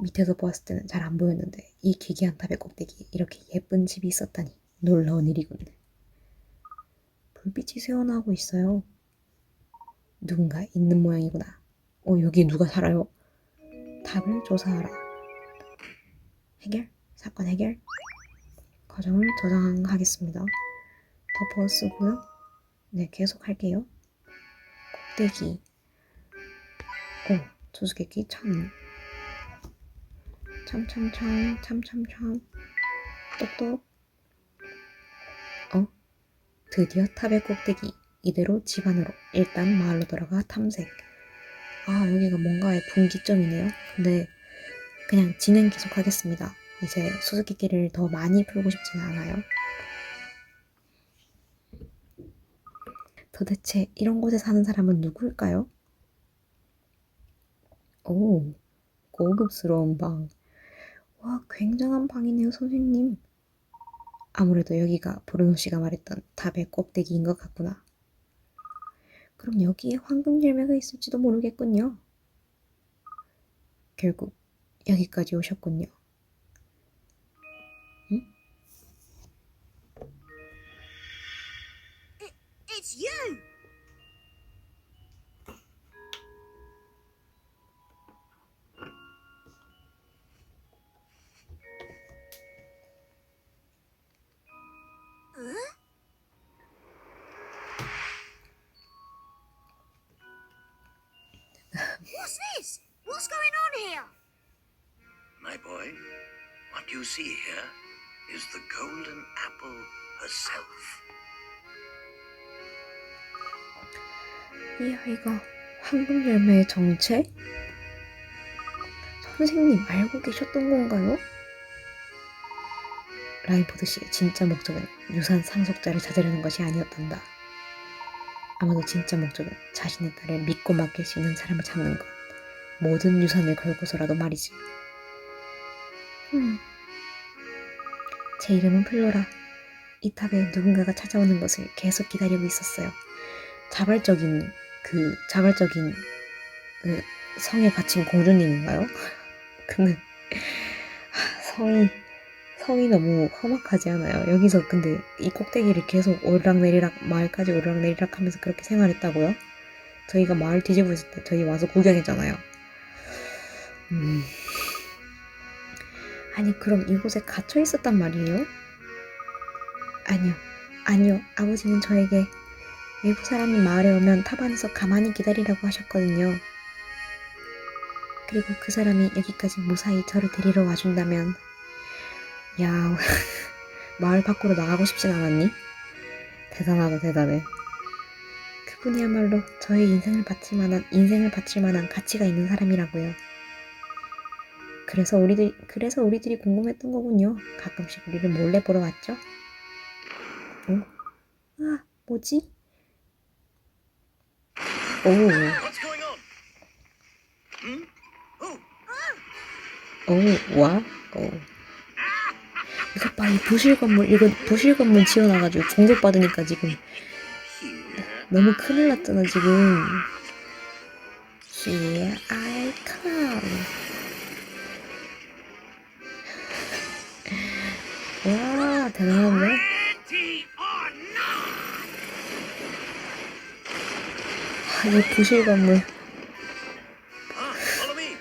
Speaker 1: 밑에서 보았을 때는 잘 안 보였는데 이 기괴한 탑의 꼭대기에 이렇게 예쁜 집이 있었다니 놀라운 일이군. 불빛이 새어나오고 있어요. 누군가 있는 모양이구나. 여기 누가 살아요? 탑을 조사하라. 해결? 사건 해결? 과정을 저장하겠습니다. 덮어 쓰고요. 네, 계속 할게요. 꼭대기. 수수께끼 참. 똑똑. 드디어 탑의 꼭대기. 이대로 집 안으로. 일단 마을로 돌아가 탐색. 여기가 뭔가의 분기점이네요. 근데 그냥 진행 계속 하겠습니다. 이제 수수께끼를 더 많이 풀고 싶지는 않아요. 도대체 이런 곳에 사는 사람은 누굴까요? 고급스러운 방. 와, 굉장한 방이네요, 선생님. 아무래도 여기가 브루노 씨가 말했던 탑의 꼭대기인 것 같구나. 그럼 여기에 황금 열매가 있을지도 모르겠군요. 결국 여기까지 오셨군요. 응?
Speaker 2: It's you! What's this? What's going on here?
Speaker 3: My boy, what you
Speaker 2: you see here is the golden apple herself.
Speaker 1: 이 아이가 황금 열매의 정체? 선생님 알고 계셨던 건가요? 라인포드 씨의 진짜 목적은 유산 상속자를 찾으려는 것이 아니었단다. 아마도 진짜 목적은 자신의 딸을 믿고 맡길 수 있는 사람을 찾는 것. 모든 유산을 걸고서라도 말이지. 제 이름은 플로라. 이 탑에 누군가가 찾아오는 것을 계속 기다리고 있었어요. 자발적인 성에 갇힌 공주님인가요? 근데 성이 너무 험악하지 않아요? 여기서 근데 이 꼭대기를 계속 오르락내리락 마을까지 오르락내리락 하면서 그렇게 생활했다고요? 저희가 마을 뒤지고 있을 때 저희 와서 구경했잖아요. 아니 그럼 이곳에 갇혀 있었단 말이에요? 아니요. 아버지는 저에게 외부 사람이 마을에 오면 탑 안에서 가만히 기다리라고 하셨거든요. 그리고 그 사람이 여기까지 무사히 저를 데리러 와준다면 야 마을 밖으로 나가고 싶진 않았니? 대단하다 대단해. 그분이야말로 저의 인생을 바칠 만한 가치가 있는 사람이라고요. 그래서 우리들이 궁금했던 거군요. 가끔씩 우리를 몰래 보러 왔죠? 뭐지?
Speaker 2: What's going on?
Speaker 1: 와? 이것 봐, 이 부실 건물 지어놔가지고 공격받으니까 지금 너무 큰일 났잖아, 지금. Here I come. 와, 대단한데?
Speaker 2: Ready or not?
Speaker 1: 이 부실 건물.
Speaker 2: Follow me.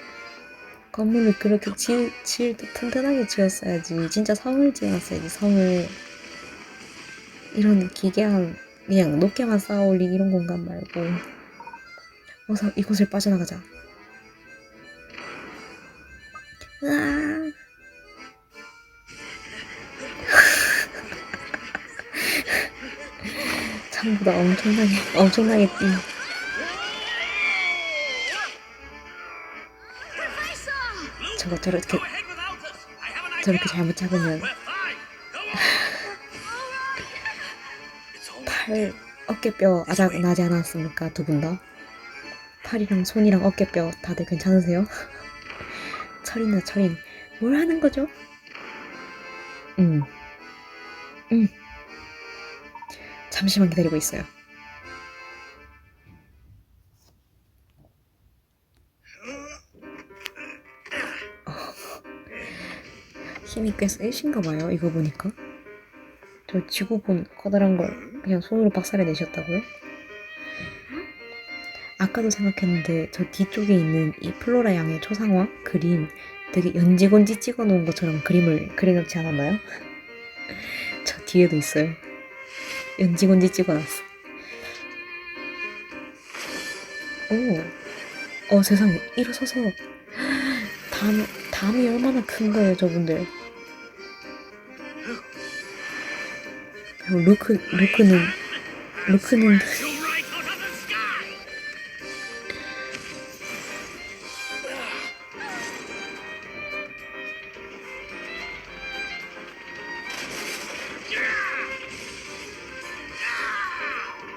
Speaker 1: 건물을 그렇게 지을 때 튼튼하게 지었어야지. 진짜 성을 지어놨어야지, 성을. 이런 기괴한, 그냥 높게만 쌓아 올린 이런 공간 말고. 어서 이곳을 빠져나가자. 으아. 창보다 엄청나게 뛰. 저거 저렇게 잘못 잡으면 팔, 어깨뼈 아작 나지 않았습니까? 두 분 다? 팔이랑 손이랑 어깨뼈 다들 괜찮으세요? 철인 뭘 하는 거죠? 잠시만 기다리고 있어요. 힘이 꽤 세신가 봐요. 이거 보니까. 저 지구본 커다란 걸 그냥 손으로 박살내 내셨다고요? 아까도 생각했는데 저 뒤쪽에 있는 이 플로라 양의 초상화 그림 되게 연지곤지 찍어놓은 것처럼 그림을 그려놓지 않았나요? 저 뒤에도 있어요. 연지곤지 찍어놨어. 세상에 일어서서 담이 얼마나 큰 거예요, 저분들. 루크는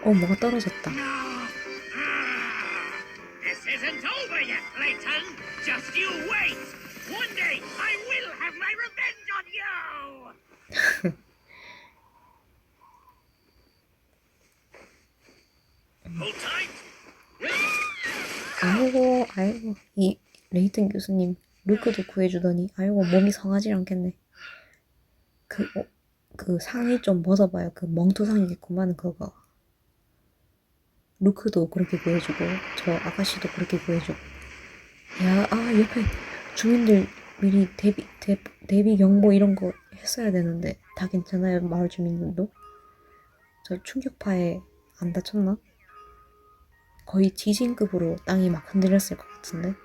Speaker 1: 뭐가 떨어졌다.
Speaker 2: This isn't over yet, Clayton. Just you wait. One day I will have my revenge on you. Hold tight.
Speaker 1: 아이고 이 레이튼 교수님 루크도 구해주더니 아이고 몸이 성하지 않겠네. 그 상의 좀 벗어봐요. 그 멍투상이겠구만 그거. 루크도 그렇게 구해주고 저 아가씨도 그렇게 구해주고. 옆에 주민들 미리 대비 경보 이런 거 했어야 되는데 다 괜찮아요? 마을 주민들도? 저 충격파에 안 다쳤나? 거의 지진급으로 땅이 막 흔들렸을 것 같은데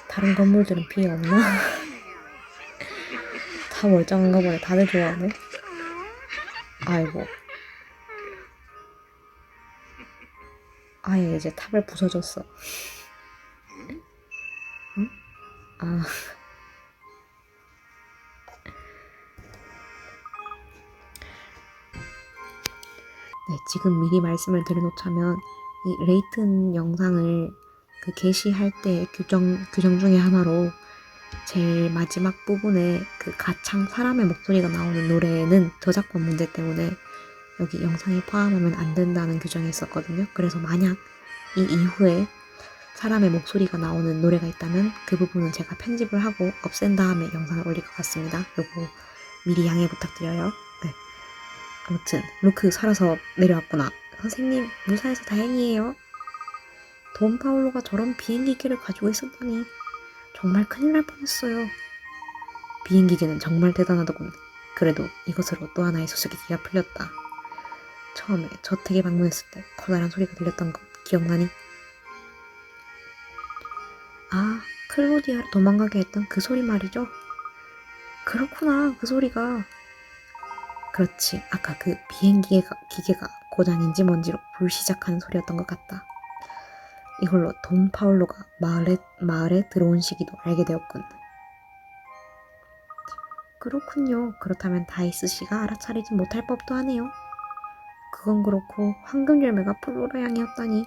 Speaker 1: 다른 건물들은 피해 없나? 다 멀쩡한가 보네. 다들 좋아하네. 아이고. 아예 이제 탑을 부숴줬어. 응? 아. 네, 지금 미리 말씀을 드려놓자면 이 레이튼 영상을 그 게시할 때 규정 중에 하나로 제일 마지막 부분에 그 가창 사람의 목소리가 나오는 노래는 저작권 문제 때문에 여기 영상에 포함하면 안 된다는 규정이 있었거든요. 그래서 만약 이 이후에 사람의 목소리가 나오는 노래가 있다면 그 부분은 제가 편집을 하고 없앤 다음에 영상을 올릴 것 같습니다. 요거 미리 양해 부탁드려요. 네. 아무튼 루크 살아서 내려왔구나. 선생님 무사해서 다행이에요. 돈 파울로가 저런 비행기계를 가지고 있었다니 정말 큰일 날 뻔했어요. 비행기계는 정말 대단하더군. 그래도 이것으로 또 하나의 수수께끼가 풀렸다. 처음에 저택에 방문했을 때 커다란 소리가 들렸던 것 기억나니? 아, 클로디아를 도망가게 했던 그 소리 말이죠? 그렇구나, 그 소리가. 그렇지, 아까 그 기계가 고장인지 뭔지로 불시작하는 소리였던 것 같다. 이걸로 돈 파울로가 마을에 들어온 시기도 알게 되었군. 그렇군요. 그렇다면 다이스 씨가 알아차리지 못할 법도 하네요. 그건 그렇고 황금 열매가 플로라 양이었다니.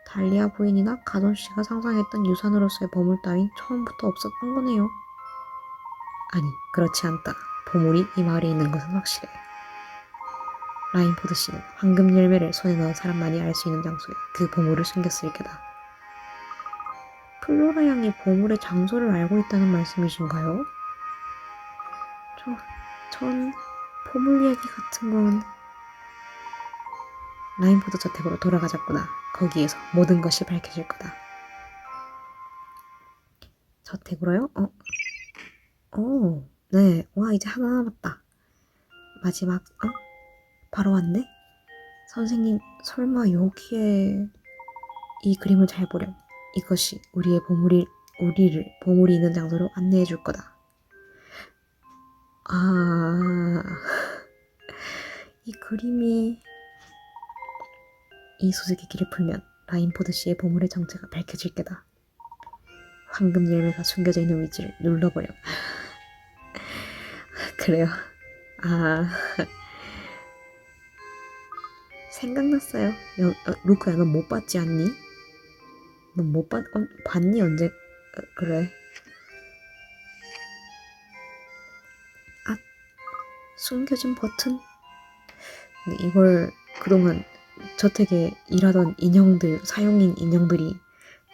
Speaker 1: 달리아 부인이나 가돈 씨가 상상했던 유산으로서의 보물 따윈 처음부터 없었던 거네요. 아니, 그렇지 않다. 보물이 이 마을에 있는 것은 확실해. 라인포드 씨는 황금 열매를 손에 넣은 사람만이 알 수 있는 장소에 그 보물을 숨겼을 게다. 플로라 양이 보물의 장소를 알고 있다는 말씀이신가요? 전 보물 이야기 같은 건... 라인포드 저택으로 돌아가자꾸나. 거기에서 모든 것이 밝혀질 거다. 저택으로요? 네. 와, 이제 하나 남았다. 마지막, 바로 왔네? 선생님, 설마 여기에 이 그림을 잘 보렴. 이것이 우리를 보물이 있는 장소로 안내해 줄 거다. 아, 이 그림이 이 수수께끼를 풀면 라인포드 씨의 보물의 정체가 밝혀질 게다. 황금 열매가 숨겨져 있는 위치를 눌러버려. 그래요. 아, 생각났어요. 루크야, 넌 못 봤지 않니? 넌 못 봤니? 언제? 그래. 아, 숨겨진 버튼? 근데 이걸 그동안 저택에 일하던 사용인 인형들이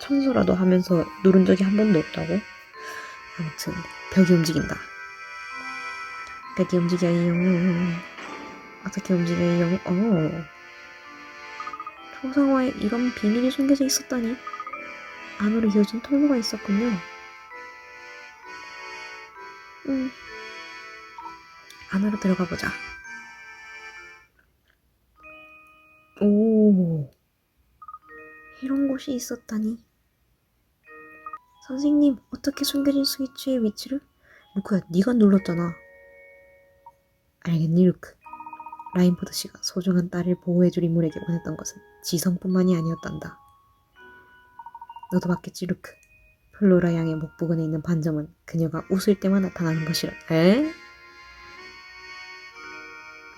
Speaker 1: 청소라도 하면서 누른 적이 한 번도 없다고? 아무튼, 벽이 움직인다. 벽이 움직여요. 어떻게 움직여요? 초상화에 이런 비밀이 숨겨져 있었다니. 안으로 이어진 통로가 있었군요. 안으로 들어가 보자. 오, 이런 곳이 있었다니. 선생님, 어떻게 숨겨진 스위치의 위치를? 루크야, 네가 눌렀잖아. 알겠니, 루크? 라인포드 씨가 소중한 딸을 보호해줄 인물에게 원했던 것은 지성뿐만이 아니었단다. 너도 봤겠지, 루크? 플로라 양의 목 부근에 있는 반점은 그녀가 웃을 때만 나타나는 것이라. 에?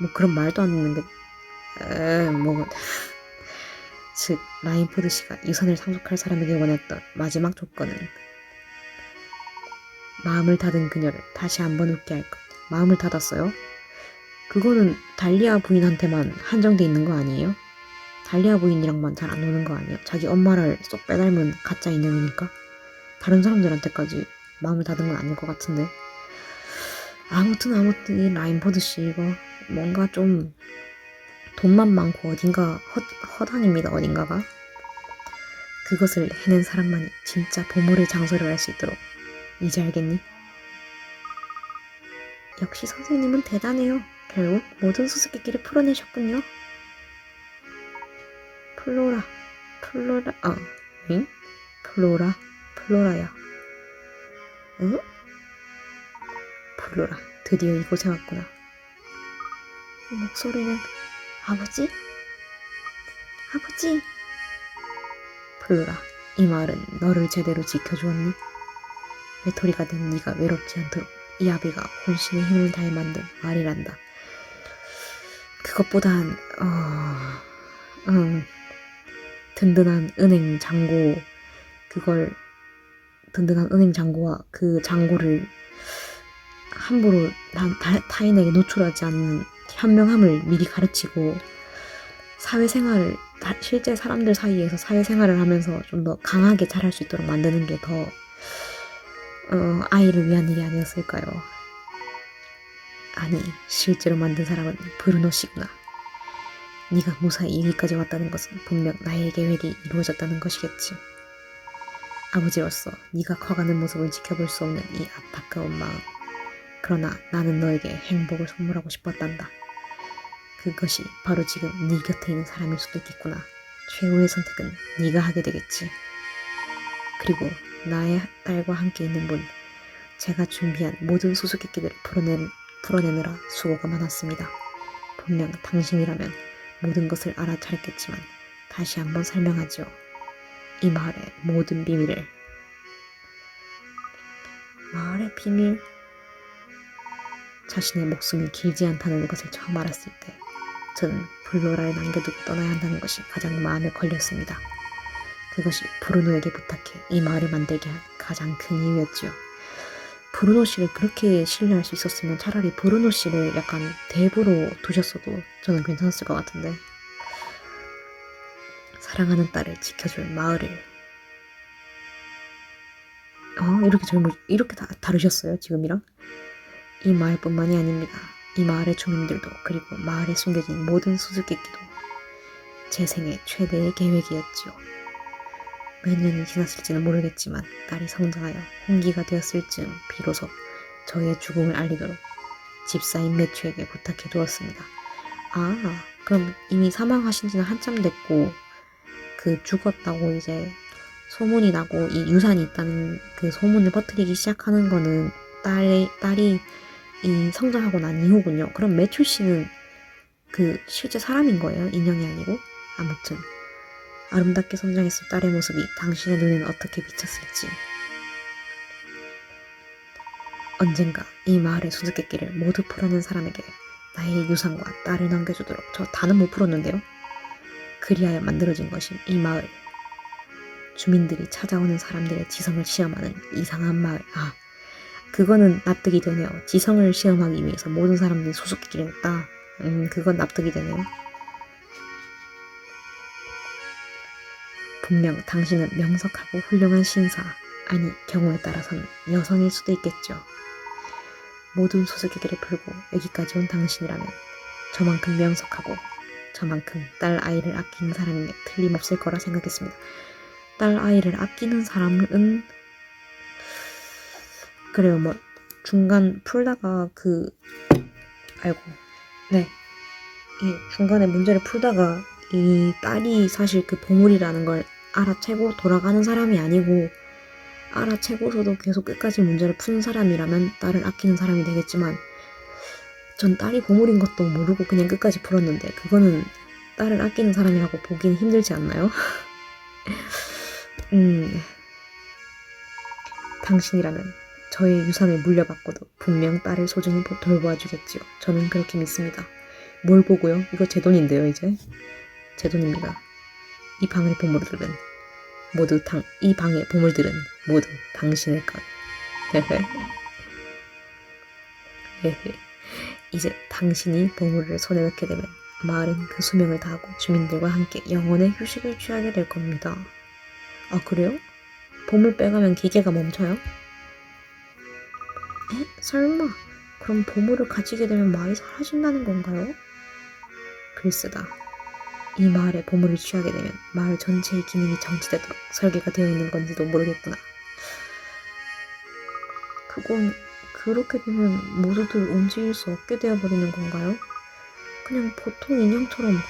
Speaker 1: 뭐 그런 말도 안 되는 게... 즉, 라인포드 씨가 유산을 상속할 사람에게 원했던 마지막 조건은 마음을 닫은 그녀를 다시 한번 웃게 할 것. 마음을 닫았어요? 그거는 달리아 부인한테만 한정돼 있는 거 아니에요? 달리아 부인이랑만 잘 안 노는 거 아니에요? 자기 엄마를 쏙 빼닮은 가짜 인형이니까? 다른 사람들한테까지 마음을 닫은 건 아닐 것 같은데. 아무튼 이 라인포드 씨 이거 뭔가 좀 돈만 많고 어딘가 허당입니다. 어딘가가. 그것을 해낸 사람만이 진짜 보물의 장소를 알 수 있도록. 이제 알겠니? 역시 선생님은 대단해요. 결국 모든 수수께끼를 풀어내셨군요. 응? 플로라야. 응? 플로라, 드디어 이곳에 왔구나. 목소리는 아버지? 아버지? 플로라, 이 마을은 너를 제대로 지켜주었니? 외톨이가 된 네가 외롭지 않도록 이 아비가 혼신의 힘을 다해 만든 말이란다. 그것보단 든든한 은행 잔고, 그걸 든든한 은행 잔고와 그 잔고를 함부로 타인에게 노출하지 않는 현명함을 미리 가르치고, 사회생활을 실제 사람들 사이에서 사회생활을 하면서 좀 더 강하게 자랄 수 있도록 만드는 게 더 아이를 위한 일이 아니었을까요? 아니, 실제로 만든 사람은 브루노 씨구나. 네가 무사히 여기까지 왔다는 것은 분명 나의 계획이 이루어졌다는 것이겠지. 아버지로서 네가 커가는 모습을 지켜볼 수 없는 이 안타까운 마음. 그러나 나는 너에게 행복을 선물하고 싶었단다. 그것이 바로 지금 네 곁에 있는 사람일 수도 있겠구나. 최후의 선택은 네가 하게 되겠지. 그리고 나의 딸과 함께 있는 분, 제가 준비한 모든 수수께끼들을 풀어내느라 수고가 많았습니다. 분명 당신이라면 모든 것을 알아차렸겠지만 다시 한번 설명하지요. 이 마을의 모든 비밀을. 마을의 비밀? 자신의 목숨이 길지 않다는 것을 처음 알았을 때 저는 플로라를 남겨두고 떠나야 한다는 것이 가장 마음에 걸렸습니다. 그것이 브루노에게 부탁해 이 마을을 만들게 한 가장 큰 이유였지요. 브루노 씨를 그렇게 신뢰할 수 있었으면 차라리 브루노 씨를 약간 대부로 두셨어도 저는 괜찮았을 것 같은데, 사랑하는 딸을 지켜줄 마을을 이렇게 다르셨어요 지금이랑? 이 마을뿐만이 아닙니다. 이 마을의 주민들도, 그리고 마을에 숨겨진 모든 수수께끼도 제 생애 최대의 계획이었지요. 몇 년이 지났을지는 모르겠지만 딸이 성장하여 홍기가 되었을 즈음 비로소 저의 죽음을 알리도록 집사인 매튜에게 부탁해 두었습니다. 아, 그럼 이미 사망하신 지는 한참 됐고 그 죽었다고 이제 소문이 나고 이 유산이 있다는 그 소문을 퍼뜨리기 시작하는 거는 딸이 이 성장하고 난 이후군요. 그럼 매튜 씨는 그 실제 사람인 거예요? 인형이 아니고? 아무튼 아름답게 성장했을 딸의 모습이 당신의 눈에는 어떻게 비쳤을지. 언젠가 이 마을의 수수께끼를 모두 풀어낸 사람에게 나의 유산과 딸을 남겨주도록. 저 다는 못 풀었는데요. 그리하여 만들어진 것이 이 마을. 주민들이 찾아오는 사람들의 지성을 시험하는 이상한 마을. 아, 그거는 납득이 되네요. 지성을 시험하기 위해서 모든 사람들이 수수께끼를 냈다. 그건 납득이 되네요. 분명 당신은 명석하고 훌륭한 신사, 아니 경우에 따라서는 여성일 수도 있겠죠. 모든 수수께끼를 풀고 여기까지 온 당신이라면 저만큼 명석하고 저만큼 딸 아이를 아끼는 사람이면 틀림없을 거라 생각했습니다. 딸 아이를 아끼는 사람은 그래요. 뭐 중간 풀다가 중간에 문제를 풀다가 이 딸이 사실 그 보물이라는 걸 알아채고 돌아가는 사람이 아니고, 알아채고서도 계속 끝까지 문제를 푸는 사람이라면 딸을 아끼는 사람이 되겠지만, 전 딸이 보물인 것도 모르고 그냥 끝까지 풀었는데 그거는 딸을 아끼는 사람이라고 보기는 힘들지 않나요? 당신이라면 저의 유산을 물려받고도 분명 딸을 소중히 돌보아주겠지요. 저는 그렇게 믿습니다. 뭘 보고요? 이거 제 돈인데요, 이제. 제 돈입니다. 이 방의 보물들은 모두 당신의 것. 이제 당신이 보물을 손에 넣게 되면 마을은 그 수명을 다하고 주민들과 함께 영원의 휴식을 취하게 될 겁니다. 아, 그래요? 보물 빼가면 기계가 멈춰요? 설마 그럼 보물을 가지게 되면 마을이 사라진다는 건가요? 글쎄다. 이 마을에 보물을 취하게 되면 마을 전체의 기능이 정지되도록 설계가 되어 있는 건지도 모르겠구나. 그건 그렇게 되면 모두들 움직일 수 없게 되어버리는 건가요? 그냥 보통 인형처럼,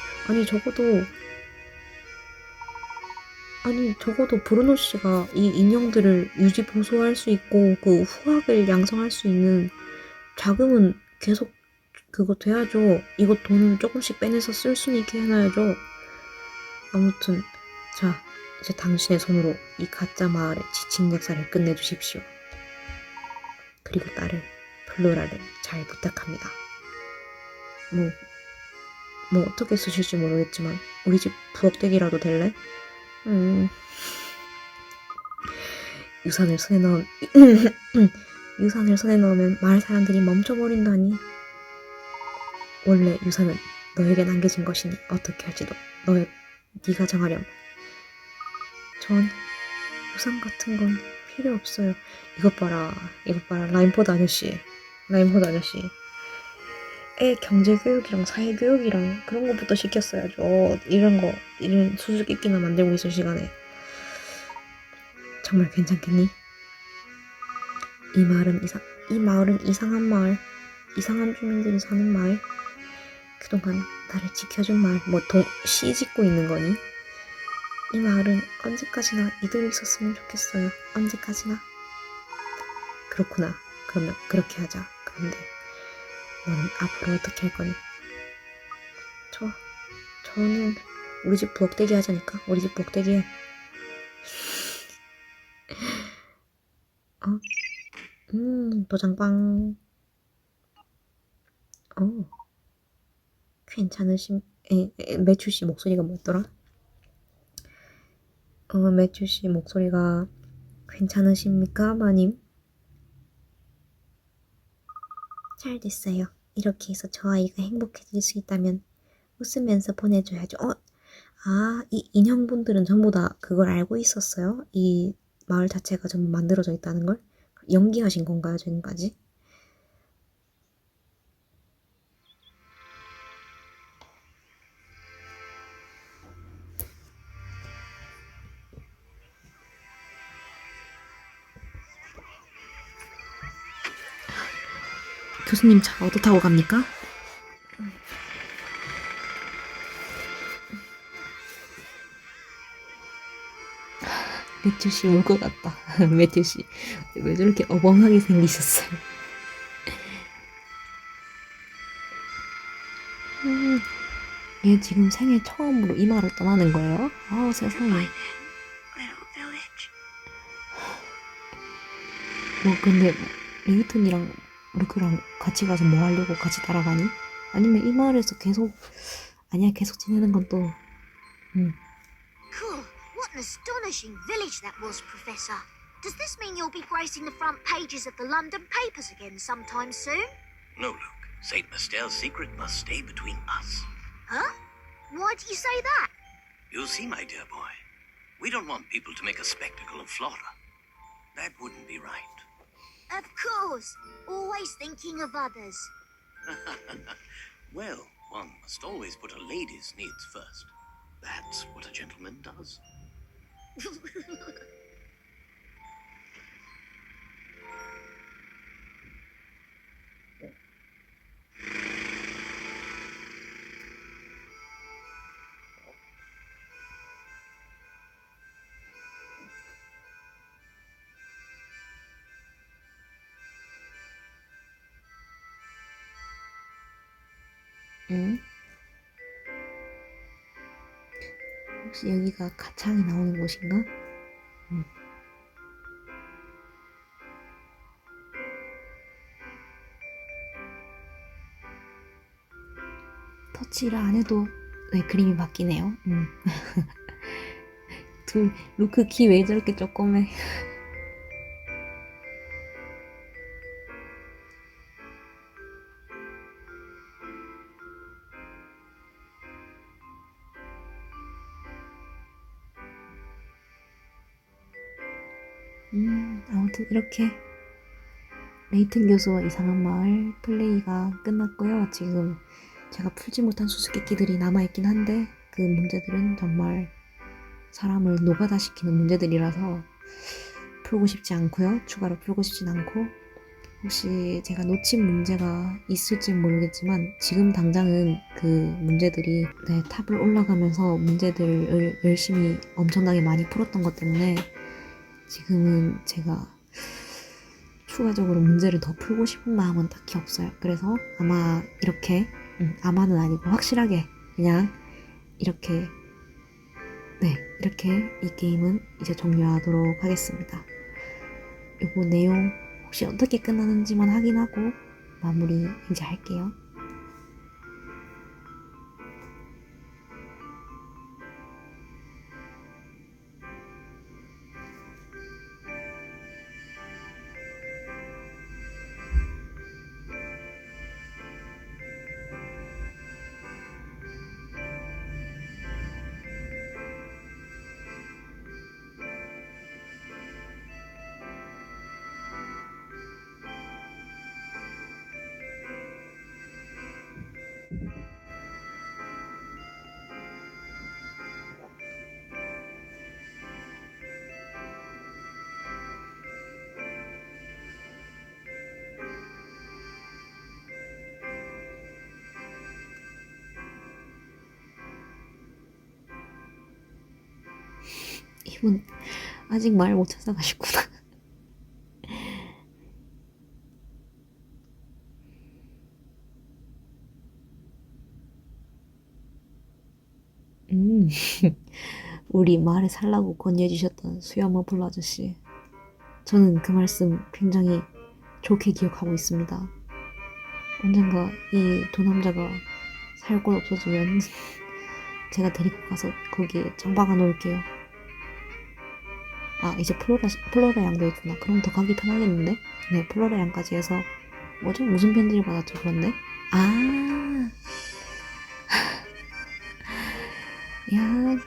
Speaker 1: 적어도 브루노 씨가 이 인형들을 유지 보수할 수 있고 그 후학을 양성할 수 있는 자금은 계속 그거 돼야죠. 이거 돈 조금씩 빼내서 쓸 수 있게 해놔야죠. 아무튼 자, 이제 당신의 손으로 이 가짜 마을의 지친 역사를 끝내주십시오. 그리고 딸을 플로라를 잘 부탁합니다. 뭐 어떻게 쓰실지 모르겠지만 우리 집 부엌대기라도 될래? 유산을 손에 넣으면 유산을 손에 넣으면 마을 사람들이 멈춰버린다니. 원래 유산은 너에게 남겨진 것이니 어떻게 할지도 네가 정하렴. 전 유산 같은 건 필요 없어요. 이것 봐라 라인포드 아저씨. 애 경제교육이랑 사회교육이랑 그런 것부터 시켰어야죠. 이런 수수께끼나 만들고 있을 시간에. 정말 괜찮겠니? 이 마을은 이상한 마을, 이상한 주민들이 사는 마을. 그동안 나를 지켜준 마을, 시 짓고 있는 거니? 이 마을은 언제까지나 이대로 있었으면 좋겠어요. 언제까지나. 그렇구나. 그러면 그렇게 하자. 그런데 너는 앞으로 어떻게 할 거니? 저는 우리 집 부엌대기 하자니까. 우리 집 부엌대기 해. 도장빵. 괜찮으심, 매추씨 목소리가 뭐였더라? 매추씨 목소리가 괜찮으십니까, 마님? 잘 됐어요. 이렇게 해서 저 아이가 행복해질 수 있다면 웃으면서 보내줘야죠. 이 인형분들은 전부 다 그걸 알고 있었어요? 이 마을 자체가 전부 만들어져 있다는 걸? 연기하신 건가요, 지금까지? 교수님 차 어디 타고 갑니까? 매튜씨 올 것 같다. 매튜씨 왜 저렇게 어벙하게 생기셨어요? 얘 지금 생애 처음으로 이 마을을 떠나는 거예요? 세상에. 근데 레이튼이랑 루크랑 같이 가서 뭐 하려고 같이 따라가니? 아니면 이 마을에서 계속 지내는 건 또
Speaker 3: Cool. What an astonishing village that was, Professor. Does this mean you'll be gracing the front pages of the London papers again sometime soon?
Speaker 2: No, Luke. St. Mistell's secret must stay between us.
Speaker 3: Huh? Why do you say that?
Speaker 2: You see, my dear boy, we don't want people to make a spectacle of Flora. That wouldn't be right.
Speaker 3: Of course. Always thinking of others.
Speaker 2: Well, one must always put a lady's needs first. That's what a gentleman does.
Speaker 1: 혹시 여기가 가창이 나오는 곳인가? 터치를 안 해도 그림이 바뀌네요. 루크 키 왜 저렇게 조그매? 아무튼 이렇게 레이튼 교수와 이상한 마을 플레이가 끝났고요. 지금 제가 풀지 못한 수수께끼들이 남아있긴 한데 그 문제들은 정말 사람을 노가다시키는 문제들이라서 풀고 싶지 않고요. 추가로 풀고 싶진 않고, 혹시 제가 놓친 문제가 있을지 모르겠지만 지금 당장은 그 문제들이 탑을 올라가면서 문제들을 열심히 엄청나게 많이 풀었던 것 때문에 지금은 제가 추가적으로 문제를 더 풀고 싶은 마음은 딱히 없어요. 그래서 아마 이렇게 아마는 아니고 확실하게 그냥 이렇게 이렇게 이 게임은 이제 종료하도록 하겠습니다. 요거 내용 혹시 어떻게 끝나는지만 확인하고 마무리 이제 할게요. 이분 아직 말 못 찾아가셨구나. 우리 말을 살라고 건네주셨던 수염 머플러 아저씨. 저는 그 말씀 굉장히 좋게 기억하고 있습니다. 언젠가 이 두 남자가 살 곳 없어지면 제가 데리고 가서 거기에 짱 박아 놓을게요. 아, 이제 플로라 양도 있구나. 그럼 더 가기 편하겠는데? 네, 플로라 양까지 해서 뭐죠? 무슨 편지를 받았죠? 그런데? 아, 야,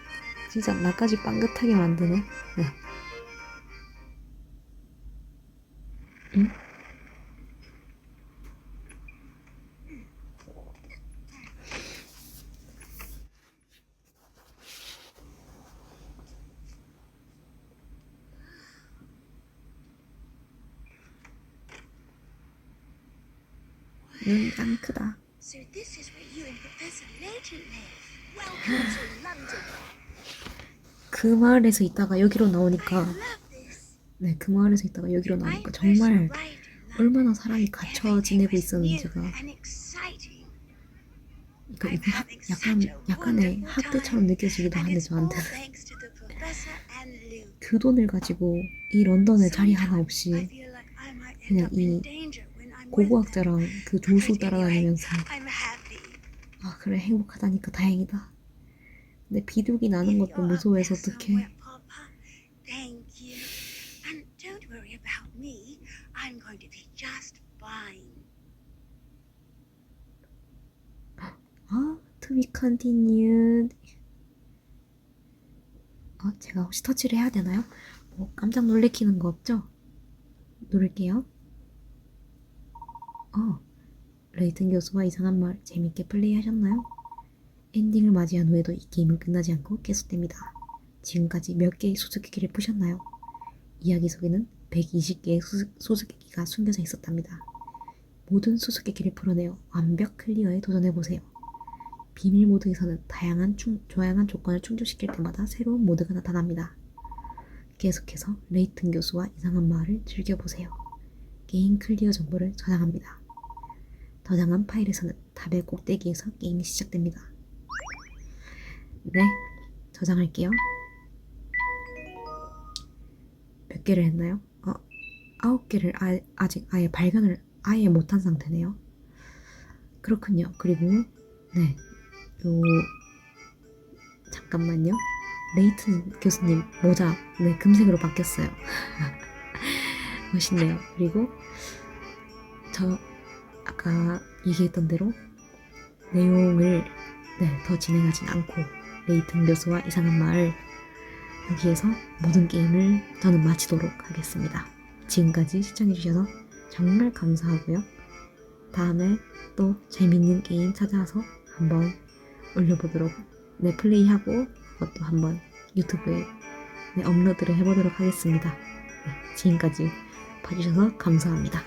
Speaker 1: 진짜 나까지 빵긋하게 만드네. 네. 응? 눈 짱 크다.
Speaker 3: So this is where you and Professor Layton live. Welcome to London.
Speaker 1: 그 마을에서 있다가 여기로 나오니까,
Speaker 3: I love this.
Speaker 1: 네, 그 마을에서 있다가 여기로 나오니까
Speaker 3: I'm
Speaker 1: 정말
Speaker 3: Professor Layton in London.
Speaker 1: 얼마나 사람이 갇혀
Speaker 3: Everything
Speaker 1: 지내고
Speaker 3: was
Speaker 1: 있었는지가.
Speaker 3: new and exciting.
Speaker 1: 이거
Speaker 3: I'm having such a
Speaker 1: 약간의
Speaker 3: wonderful
Speaker 1: 학대처럼
Speaker 3: time.
Speaker 1: 느껴지기도
Speaker 3: And
Speaker 1: 하는데
Speaker 3: it's all
Speaker 1: 저한테는.
Speaker 3: thanks to the professor and Luke.
Speaker 1: 그 돈을 가지고 이 런던에 자리 하나
Speaker 3: Sometimes
Speaker 1: 없이
Speaker 3: I feel like I might end
Speaker 1: 그냥
Speaker 3: up in
Speaker 1: 이
Speaker 3: danger when I'm with them.
Speaker 1: 고고학자랑 그 조수
Speaker 3: But anyway,
Speaker 1: 따라다니면서
Speaker 3: I'm happy.
Speaker 1: 아 그래 행복하다니까 다행이다. 근데 비둘기 나는
Speaker 3: If
Speaker 1: 것도
Speaker 3: you're up
Speaker 1: 무서워해서
Speaker 3: there
Speaker 1: 어떡해.
Speaker 3: somewhere, Papa, thank you. And don't worry about me. I'm going to be just fine.
Speaker 1: 아 to be continued. 제가 혹시 터치를 해야 되나요? 뭐 깜짝 놀래키는 거 없죠? 누를게요. 레이튼 교수와 이상한 말 재밌게 플레이하셨나요? 엔딩을 맞이한 후에도 이 게임은 끝나지 않고 계속됩니다. 지금까지 몇 개의 수수께끼를 푸셨나요? 이야기 속에는 120개의 수수께끼가 숨겨져 있었답니다. 모든 수수께끼를 풀어내어 완벽 클리어에 도전해보세요. 비밀 모드에서는 다양한 조건을 충족시킬 때마다 새로운 모드가 나타납니다. 계속해서 레이튼 교수와 이상한 마을을 즐겨보세요. 게임 클리어 정보를 저장합니다. 저장한 파일에서는 탑의 꼭대기에서 게임이 시작됩니다. 네, 저장할게요. 몇 개를 했나요? 9개를 아직 아예 발견을 아예 못한 상태네요. 그렇군요. 그리고 네, 잠깐만요. 레이튼 교수님 모자 네 금색으로 바뀌었어요. 멋있네요. 그리고 저 아까 얘기했던 대로 내용을 더 진행하진 않고 레이튼 교수와 이상한 마을 여기에서 모든 게임을 저는 마치도록 하겠습니다. 지금까지 시청해주셔서 정말 감사하고요. 다음에 또 재밌는 게임 찾아서 한번 올려보도록 플레이하고 그것도 한번 유튜브에 업로드를 해보도록 하겠습니다. 지금까지 봐주셔서 감사합니다.